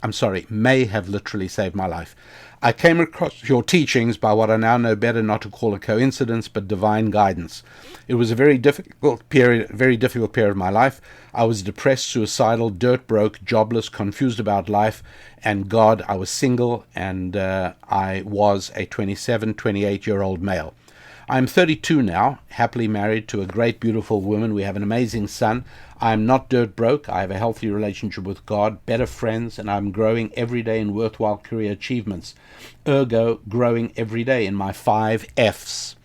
May have literally saved my life. I came across your teachings by what I now know better not to call a coincidence, but divine guidance. It was a very difficult period of my life. I was depressed, suicidal, dirt broke, jobless, confused about life and God. I was single, and I was a 27, 28-year-old male. I'm 32 now, happily married to a great, beautiful woman. We have an amazing son. I'm not dirt broke. I have a healthy relationship with God, better friends, and I'm growing every day in worthwhile career achievements. Ergo, growing every day in my 5 Fs.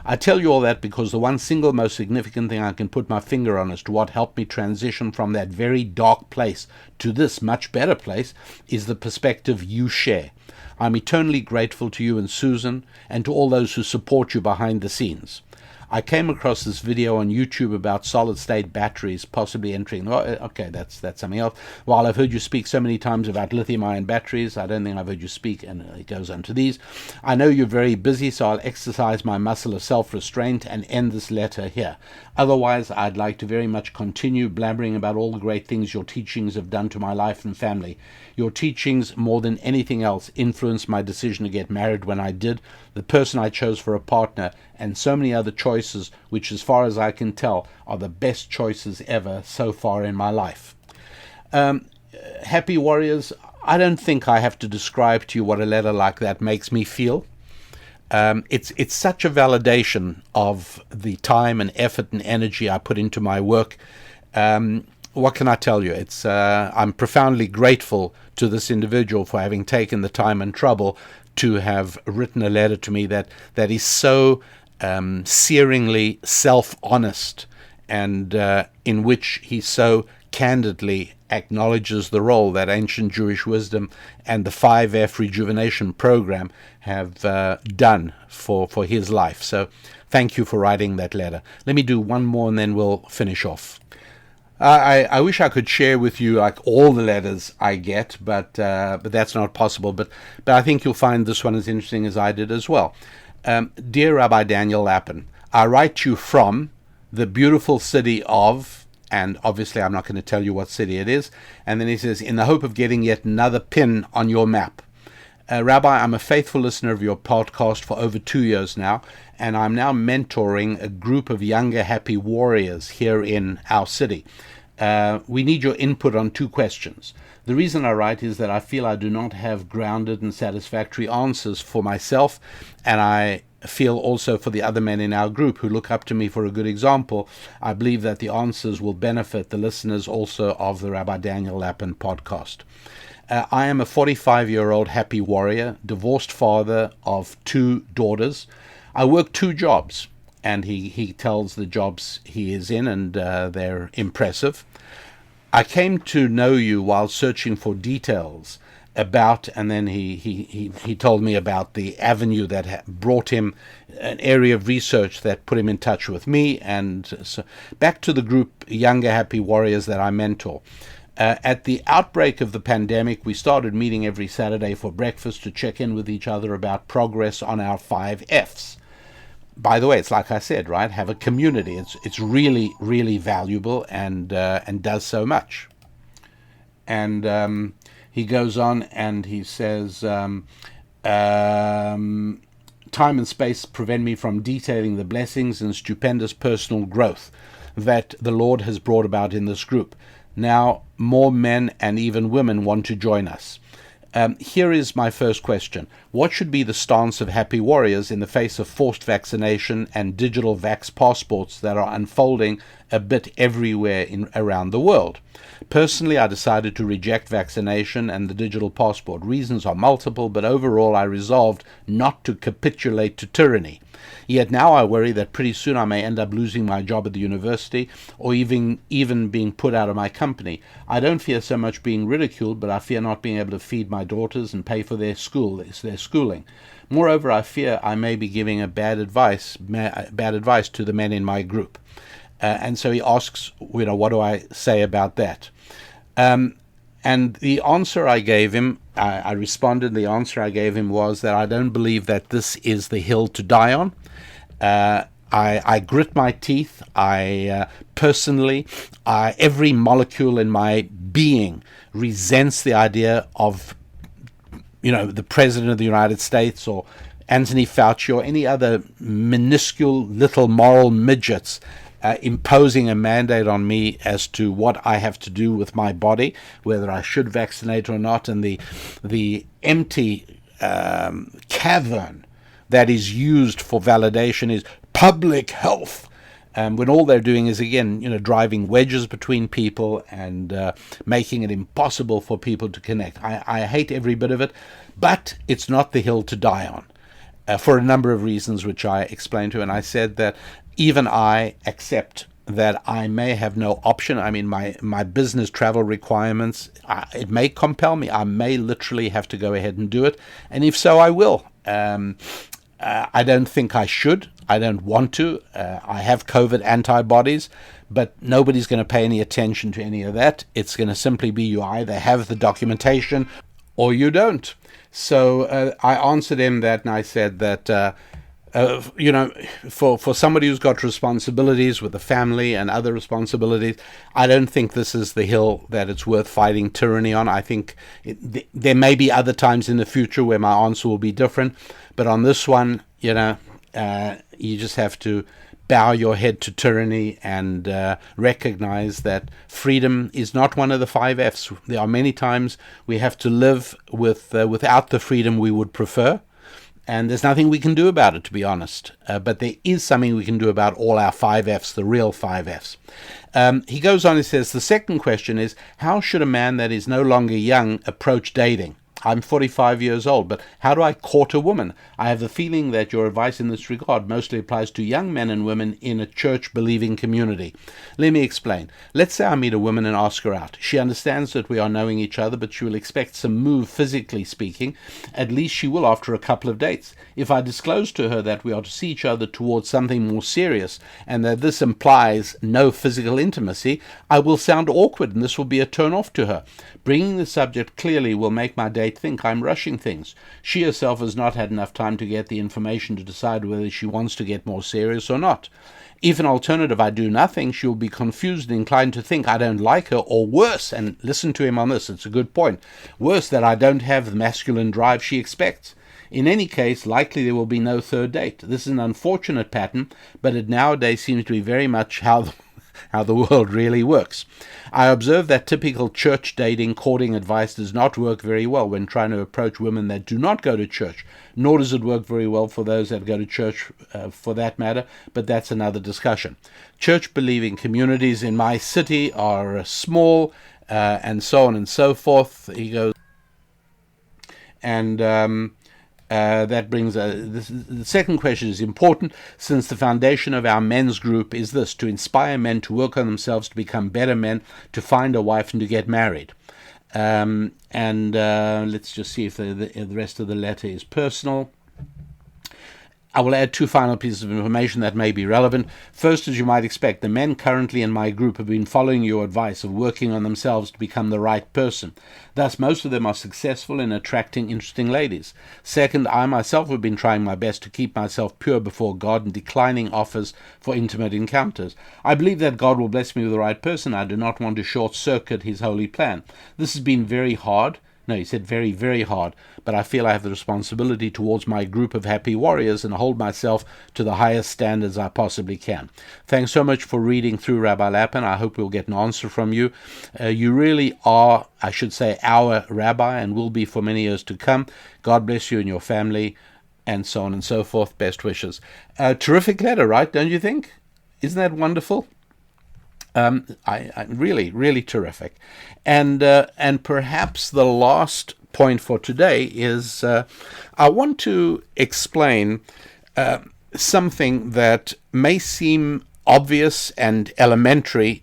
I tell you all that because the one single most significant thing I can put my finger on as to what helped me transition from that very dark place to this much better place is the perspective you share. I'm eternally grateful to you and Susan and to all those who support you behind the scenes. I came across this video on YouTube about solid-state batteries possibly entering... Okay, that's something else. While I've heard you speak so many times about lithium-ion batteries, I don't think I've heard you speak, and it goes on to these. I know you're very busy, so I'll exercise my muscle of self-restraint and end this letter here. Otherwise, I'd like to very much continue blabbering about all the great things your teachings have done to my life and family. Your teachings, more than anything else, influenced my decision to get married when I did, the person I chose for a partner, and so many other choices, which as far as I can tell, are the best choices ever so far in my life. Happy Warriors, I don't think I have to describe to you what a letter like that makes me feel. It's such a validation of the time and effort and energy I put into my work. What can I tell you? I'm profoundly grateful to this individual for having taken the time and trouble to have written a letter to me that is so searingly self-honest, and in which he so candidly acknowledges the role that ancient Jewish wisdom and the 5F rejuvenation program have done for his life. So thank you for writing that letter. Let me do one more and then we'll finish off. I wish I could share with you like all the letters I get, but that's not possible. But I think you'll find this one as interesting as I did as well. Dear Rabbi Daniel Lapin, I write you from the beautiful city of, and obviously I'm not going to tell you what city it is, and then he says, in the hope of getting yet another pin on your map. Rabbi, I'm a faithful listener of your podcast for over 2 years now, and I'm now mentoring a group of younger happy warriors here in our city. We need your input on 2 questions. The reason I write is that I feel I do not have grounded and satisfactory answers for myself, and I feel also for the other men in our group who look up to me for a good example. I believe that the answers will benefit the listeners also of the Rabbi Daniel Lapin podcast. I am a 45-year-old happy warrior, divorced father of 2 daughters. I work 2 jobs, and he tells the jobs he is in, and they're impressive. I came to know you while searching for details about, and then he told me about the avenue that brought him, an area of research that put him in touch with me, and so back to the group Younger Happy Warriors that I mentor. At the outbreak of the pandemic, we started meeting every Saturday for breakfast to check in with each other about progress on our 5 F's. By the way, it's like I said, right? Have a community. It's really, really valuable, and does so much. And he goes on and he says, time and space prevent me from detailing the blessings and stupendous personal growth that the Lord has brought about in this group. Now, more men and even women want to join us. Here is my first question. What should be the stance of happy warriors in the face of forced vaccination and digital vax passports that are unfolding a bit everywhere around the world? Personally, I decided to reject vaccination and the digital passport. Reasons are multiple, but overall I resolved not to capitulate to tyranny. Yet now I worry that pretty soon I may end up losing my job at the university, or even being put out of my company. I don't fear so much being ridiculed, but I fear not being able to feed my daughters and pay for their schooling. Moreover, I fear I may be giving bad advice to the men in my group. And so he asks, what do I say about that? And the answer I gave him, I responded, the answer I gave him was that I don't believe that this is the hill to die on. I grit my teeth. Personally, every molecule in my being resents the idea of, the President of the United States or Anthony Fauci or any other minuscule little moral midgets imposing a mandate on me as to what I have to do with my body, whether I should vaccinate or not, and the empty cavern that is used for validation is public health. When all they're doing is, again, driving wedges between people and making it impossible for people to connect. I hate every bit of it, but it's not the hill to die on, for a number of reasons which I explained to, and I said that even I accept that I may have no option. I mean, my business travel requirements, it may compel me. I may literally have to go ahead and do it, and if so, I will. I don't think I should. I don't want to. I have COVID antibodies, but nobody's going to pay any attention to any of that. It's going to simply be you either have the documentation or you don't. So I answered him that, and I said that, for somebody who's got responsibilities with a family and other responsibilities, I don't think this is the hill that it's worth fighting tyranny on. I think there may be other times in the future where my answer will be different, but on this one, you just have to bow your head to tyranny and recognize that freedom is not one of the 5 F's. There are many times we have to live without the freedom we would prefer. And there's nothing we can do about it, to be honest. But there is something we can do about all our 5 F's, the real 5 F's. He goes on and says, the second question is, how should a man that is no longer young approach dating? I'm 45 years old, but how do I court a woman? I have the feeling that your advice in this regard mostly applies to young men and women in a church-believing community. Let me explain. Let's say I meet a woman and ask her out. She understands that we are knowing each other, but she will expect some move, physically speaking. At least she will after a couple of dates. If I disclose to her that we are to see each other towards something more serious, and that this implies no physical intimacy, I will sound awkward, and this will be a turn-off to her. Bringing the subject clearly will make my date think I'm rushing things. She herself has not had enough time to get the information to decide whether she wants to get more serious or not. If an alternative I do nothing, she will be confused and inclined to think I don't like her, or worse, and listen to him on this, it's a good point, worse, that I don't have the masculine drive she expects. In any case, likely there will be no third date. This is an unfortunate pattern, but it nowadays seems to be very much how the world really works. I observe that typical church dating courting advice does not work very well when trying to approach women that do not go to church, nor does it work very well for those that go to church for that matter, but that's another discussion. Church-believing communities in my city are small, and so on and so forth. He goes, and That brings the second question is important, since the foundation of our men's group is this: to inspire men to work on themselves, to become better men, to find a wife, and to get married. Let's just see if the rest of the letter is personal. I will add two final pieces of information that may be relevant. First, as you might expect, the men currently in my group have been following your advice of working on themselves to become the right person. Thus, most of them are successful in attracting interesting ladies. Second, I myself have been trying my best to keep myself pure before God and declining offers for intimate encounters. I believe that God will bless me with the right person. I do not want to short-circuit his holy plan. This has been very hard. No, he said very, very hard, but I feel I have the responsibility towards my group of happy warriors and hold myself to the highest standards I possibly can. Thanks so much for reading through, Rabbi Lapin. I hope we'll get an answer from you. You really are, I should say, our rabbi and will be for many years to come. God bless you and your family, and so on and so forth. Best wishes. Terrific letter, right? Don't you think? Isn't that wonderful? I really, really terrific. And perhaps the last point for today is I want to explain something that may seem obvious and elementary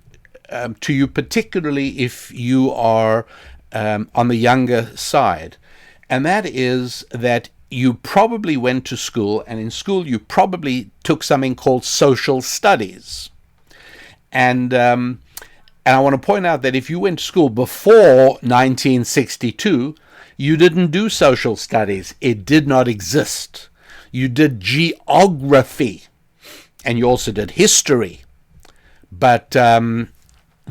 to you, particularly if you are on the younger side. And that is that you probably went to school, and in school you probably took something called social studies. And I want to point out that if you went to school before 1962, you didn't do social studies. It did not exist. You did geography, and you also did history. But there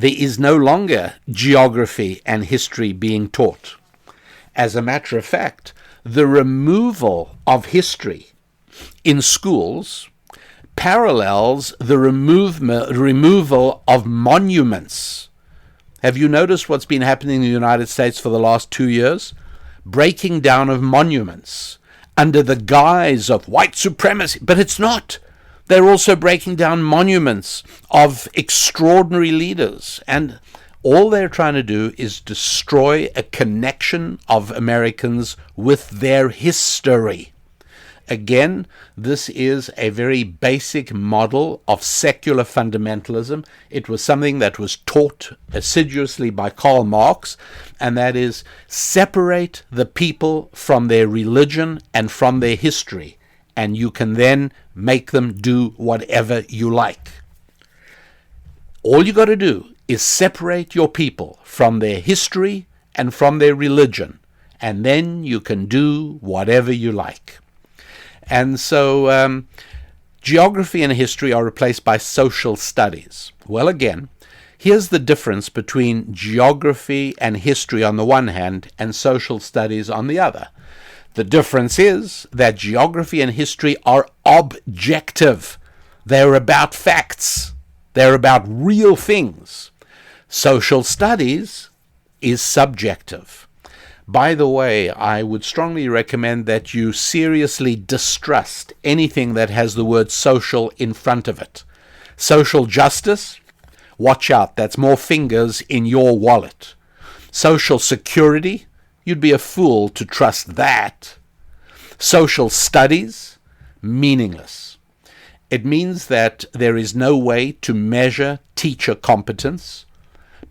is no longer geography and history being taught. As a matter of fact, the removal of history in schools parallels the removal of monuments. Have you noticed what's been happening in the United States for the last 2 years? Breaking down of monuments under the guise of white supremacy. But it's not. They're also breaking down monuments of extraordinary leaders. And all they're trying to do is destroy a connection of Americans with their history. Again, this is a very basic model of secular fundamentalism. It was something that was taught assiduously by Karl Marx, and that is separate the people from their religion and from their history, and you can then make them do whatever you like. All you got to do is separate your people from their history and from their religion, and then you can do whatever you like. And so geography and history are replaced by social studies. Well, again, here's the difference between geography and history on the one hand and social studies on the other. The difference is that geography and history are objective. They're about facts. They're about real things. Social studies is subjective. By the way, I would strongly recommend that you seriously distrust anything that has the word social in front of it. Social justice? Watch out, that's more fingers in your wallet. Social security? You'd be a fool to trust that. Social studies? Meaningless. It means that there is no way to measure teacher competence,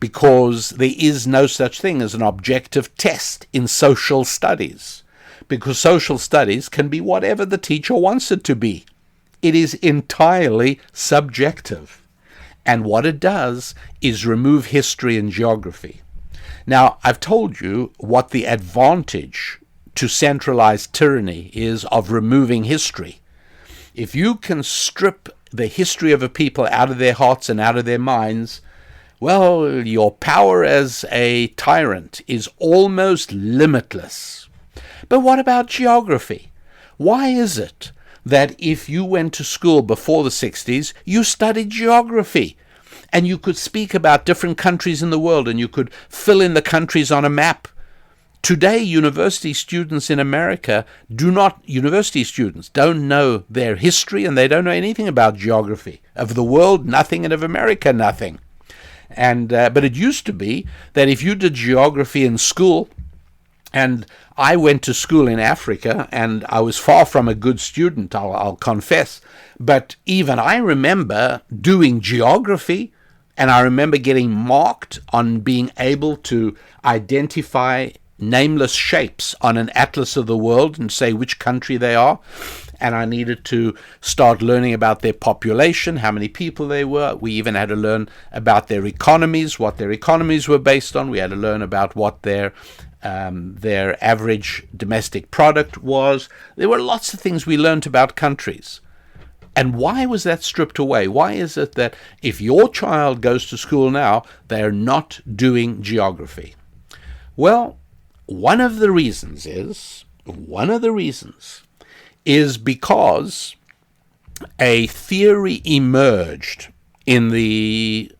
because there is no such thing as an objective test in social studies, because social studies can be whatever the teacher wants it to be. It is entirely subjective. And what it does is remove history and geography. Now, I've told you what the advantage to centralized tyranny is of removing history. If you can strip the history of a people out of their hearts and out of their minds, well, your power as a tyrant is almost limitless. But what about geography? Why is it that if you went to school before the 60s, you studied geography, and you could speak about different countries in the world, and you could fill in the countries on a map? Today, university students in America don't know their history, and they don't know anything about geography. Of the world, nothing, and of America, nothing. But it used to be that if you did geography in school, And I went to school in Africa, and I was far from a good student, I'll confess. But even I remember doing geography, and I remember getting marked on being able to identify nameless shapes on an atlas of the world and say which country they are. And I needed to start learning about their population, how many people they were. We even had to learn about their economies, what their economies were based on. We had to learn about what their average domestic product was. There were lots of things we learned about countries. And why was that stripped away? Why is it that if your child goes to school now, they're not doing geography? Well, one of the reasons is because a theory emerged in the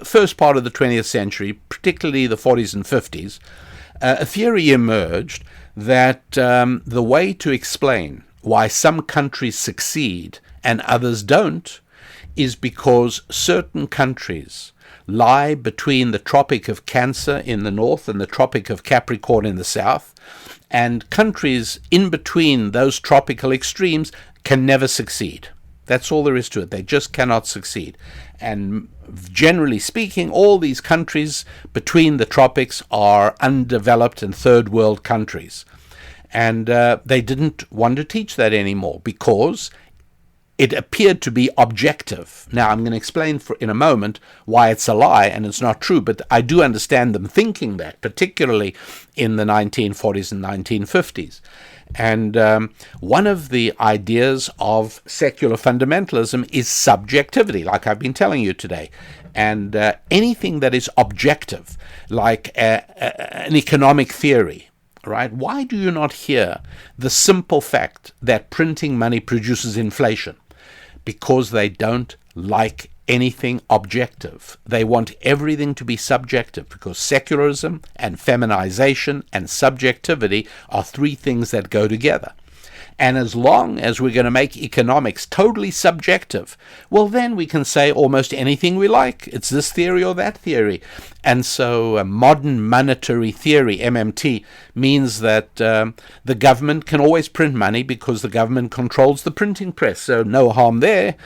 first part of the 20th century, particularly the 40s and 50s. A theory emerged that the way to explain why some countries succeed and others don't is because certain countries lie between the Tropic of Cancer in the north and the Tropic of Capricorn in the south, and countries in between those tropical extremes can never succeed. That's all there is to it. They just cannot succeed. And generally speaking, all these countries between the tropics are undeveloped and third world countries. And they didn't want to teach that anymore because it appeared to be objective. Now, I'm going to explain in a moment why it's a lie and it's not true, but I do understand them thinking that, particularly in the 1940s and 1950s. And one of the ideas of secular fundamentalism is subjectivity, like I've been telling you today. And anything that is objective, like an economic theory, right? Why do you not hear the simple fact that printing money produces inflation? Because they don't like anything objective. They want everything to be subjective, because secularism and feminization and subjectivity are three things that go together. And as long as we're going to make economics totally subjective, well, then we can say almost anything we like. It's this theory or that theory. And so modern monetary theory, MMT, means that the government can always print money because the government controls the printing press. So no harm there.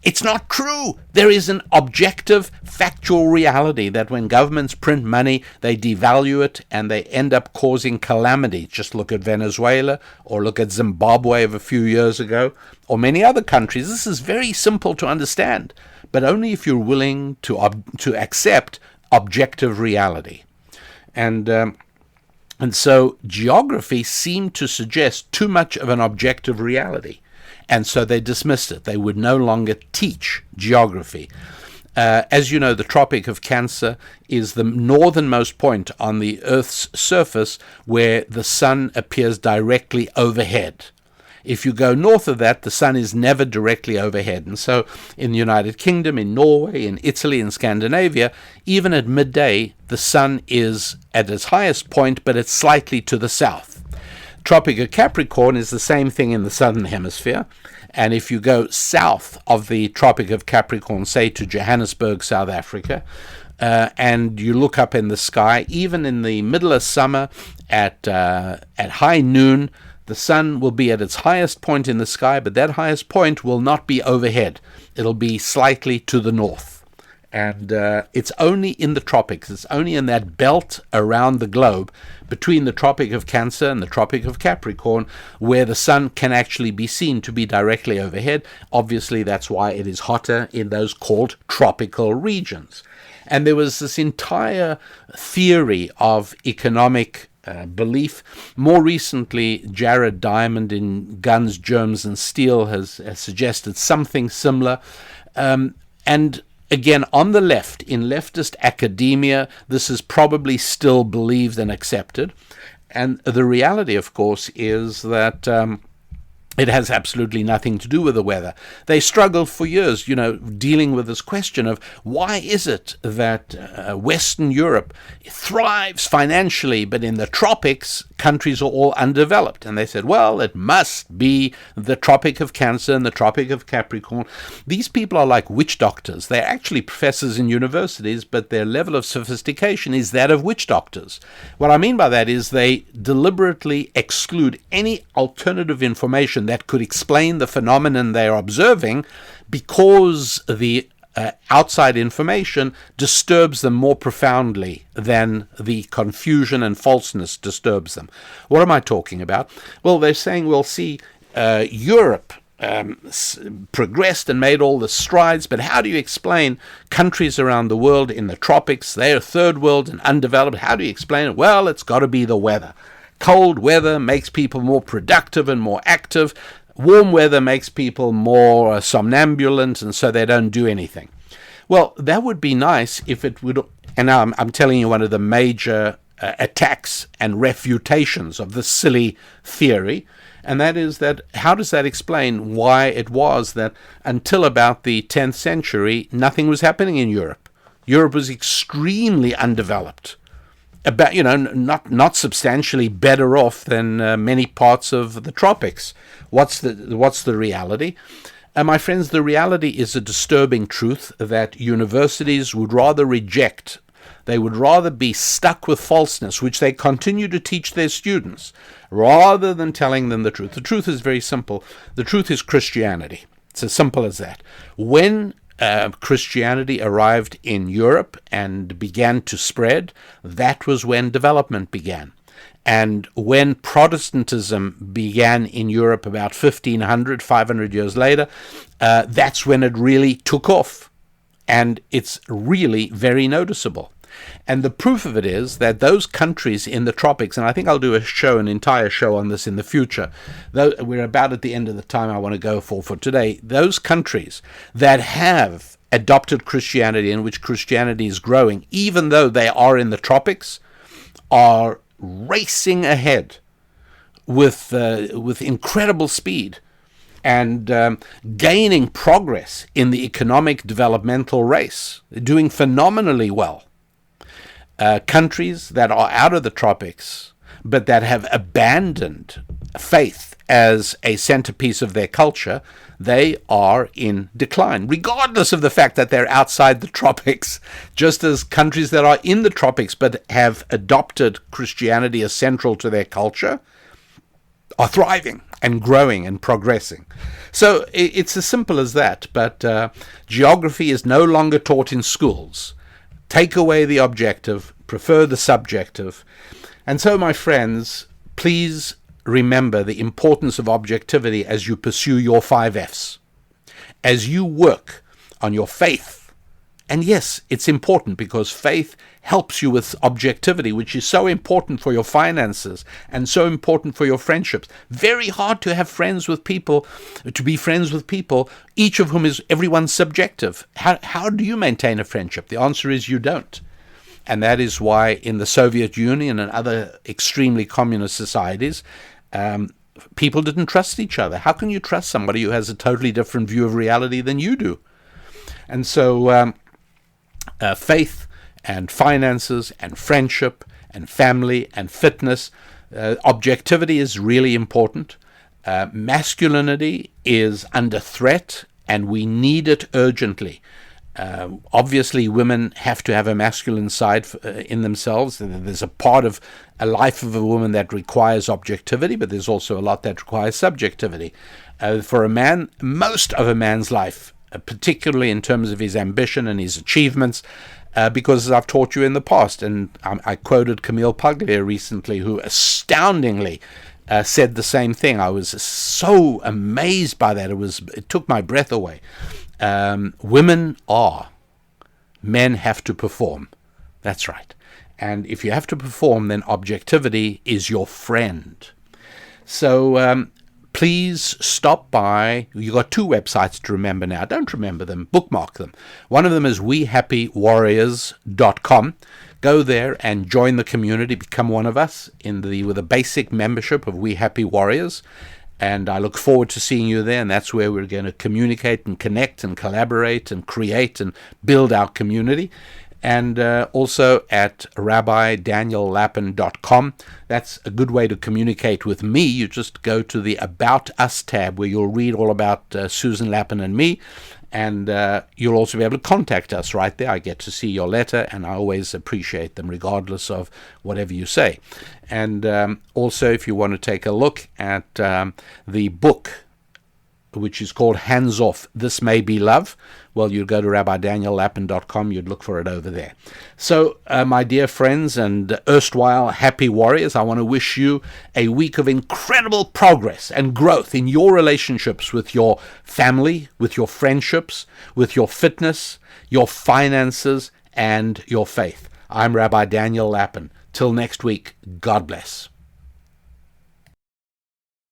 It's not true. There is an objective, factual reality that when governments print money, they devalue it and they end up causing calamity. Just look at Venezuela, or look at Zimbabwe of a few years ago, or many other countries. This is very simple to understand, but only if you're willing to accept objective reality. And so geography seemed to suggest too much of an objective reality. And so they dismissed it. They would no longer teach geography. As you know, the Tropic of Cancer is the northernmost point on the Earth's surface where the sun appears directly overhead. If you go north of that, the sun is never directly overhead. And so in the United Kingdom, in Norway, in Italy, in Scandinavia, even at midday, the sun is at its highest point, but it's slightly to the south. Tropic of Capricorn is the same thing in the southern hemisphere, and if you go south of the Tropic of Capricorn, say to Johannesburg, South Africa, and you look up in the sky, even in the middle of summer at high noon, the sun will be at its highest point in the sky, but that highest point will not be overhead. It'll be slightly to the north. And it's only in the tropics, it's only in that belt around the globe between the Tropic of Cancer and the Tropic of Capricorn where the sun can actually be seen to be directly overhead. Obviously, that's why it is hotter in those called tropical regions. And there was this entire theory of economic belief. More recently, Jared Diamond in Guns, Germs and Steel has suggested something similar. And again, on the left, in leftist academia, this is probably still believed and accepted. And the reality, of course, is that It has absolutely nothing to do with the weather. They struggled for years, dealing with this question of why is it that Western Europe thrives financially, but in the tropics, countries are all undeveloped. And they said, well, it must be the Tropic of Cancer and the Tropic of Capricorn. These people are like witch doctors. They're actually professors in universities, but their level of sophistication is that of witch doctors. What I mean by that is they deliberately exclude any alternative information that could explain the phenomenon they are observing, because the outside information disturbs them more profoundly than the confusion and falseness disturbs them. What am I talking about? Well, they're saying we'll see Europe progressed and made all the strides, but how do you explain countries around the world in the tropics? They're third world and undeveloped. How do you explain it? Well, it's got to be the weather. Cold weather makes people more productive and more active. Warm weather makes people more somnambulant, and so they don't do anything. Well, that would be nice if it would. And now I'm telling you one of the major attacks and refutations of this silly theory, and that is that how does that explain why it was that until about the 10th century, nothing was happening in Europe? Europe was extremely undeveloped. About, not substantially better off than many parts of the tropics. What's the reality? My friends, the reality is a disturbing truth that universities would rather reject. They would rather be stuck with falseness, which they continue to teach their students, rather than telling them the truth. The truth is very simple. The truth is Christianity. It's as simple as that. When Christianity arrived in Europe and began to spread, that was when development began. And when Protestantism began in Europe about 500 years later, that's when it really took off. And it's really very noticeable. And the proof of it is that those countries in the tropics, and I think I'll do an entire show on this in the future, though we're about at the end of the time I want to go for today, those countries that have adopted Christianity, in which Christianity is growing, even though they are in the tropics, are racing ahead with incredible speed and gaining progress in the economic developmental race, doing phenomenally well. Countries that are out of the tropics, but that have abandoned faith as a centerpiece of their culture, they are in decline, regardless of the fact that they're outside the tropics, just as countries that are in the tropics but have adopted Christianity as central to their culture are thriving and growing and progressing. So it's as simple as that, but geography is no longer taught in schools. Take away the objective, prefer the subjective. And so, my friends, please remember the importance of objectivity as you pursue your 5 Fs. As you work on your faith. And yes, it's important because faith helps you with objectivity, which is so important for your finances and so important for your friendships. Very hard to have friends with people, to be friends with people, each of whom is everyone's subjective. How do you maintain a friendship? The answer is you don't. And that is why in the Soviet Union and other extremely communist societies, people didn't trust each other. How can you trust somebody who has a totally different view of reality than you do? And so faith and finances and friendship and family and fitness, objectivity is really important. Masculinity is under threat, and we need it urgently. Obviously, women have to have a masculine side in themselves. There's a part of a life of a woman that requires objectivity, but there's also a lot that requires subjectivity. For a man, most of a man's life, particularly in terms of his ambition and his achievements, because as I've taught you in the past, and I quoted Camille Paglia recently, who astoundingly said the same thing. I was so amazed by that. It took my breath away. Women are. Men have to perform. That's right. And if you have to perform, then objectivity is your friend. So please stop by. You've got 2 websites to remember now. Don't remember them. Bookmark them. One of them is wehappywarriors.com. Go there and join the community. Become one of us with a basic membership of We Happy Warriors. And I look forward to seeing you there, and that's where we're going to communicate and connect and collaborate and create and build our community. And also at rabbidaniellapin.com. That's a good way to communicate with me. You just go to the About Us tab where you'll read all about Susan Lapin and me. And you'll also be able to contact us right there. I get to see your letter, and I always appreciate them regardless of whatever you say. And also, if you want to take a look at the book, which is called Hands Off, This May Be Love, well, you'd go to rabbidaniellapin.com, you'd look for it over there. So, my dear friends and erstwhile happy warriors, I want to wish you a week of incredible progress and growth in your relationships with your family, with your friendships, with your fitness, your finances, and your faith. I'm Rabbi Daniel Lapin. Till next week, God bless.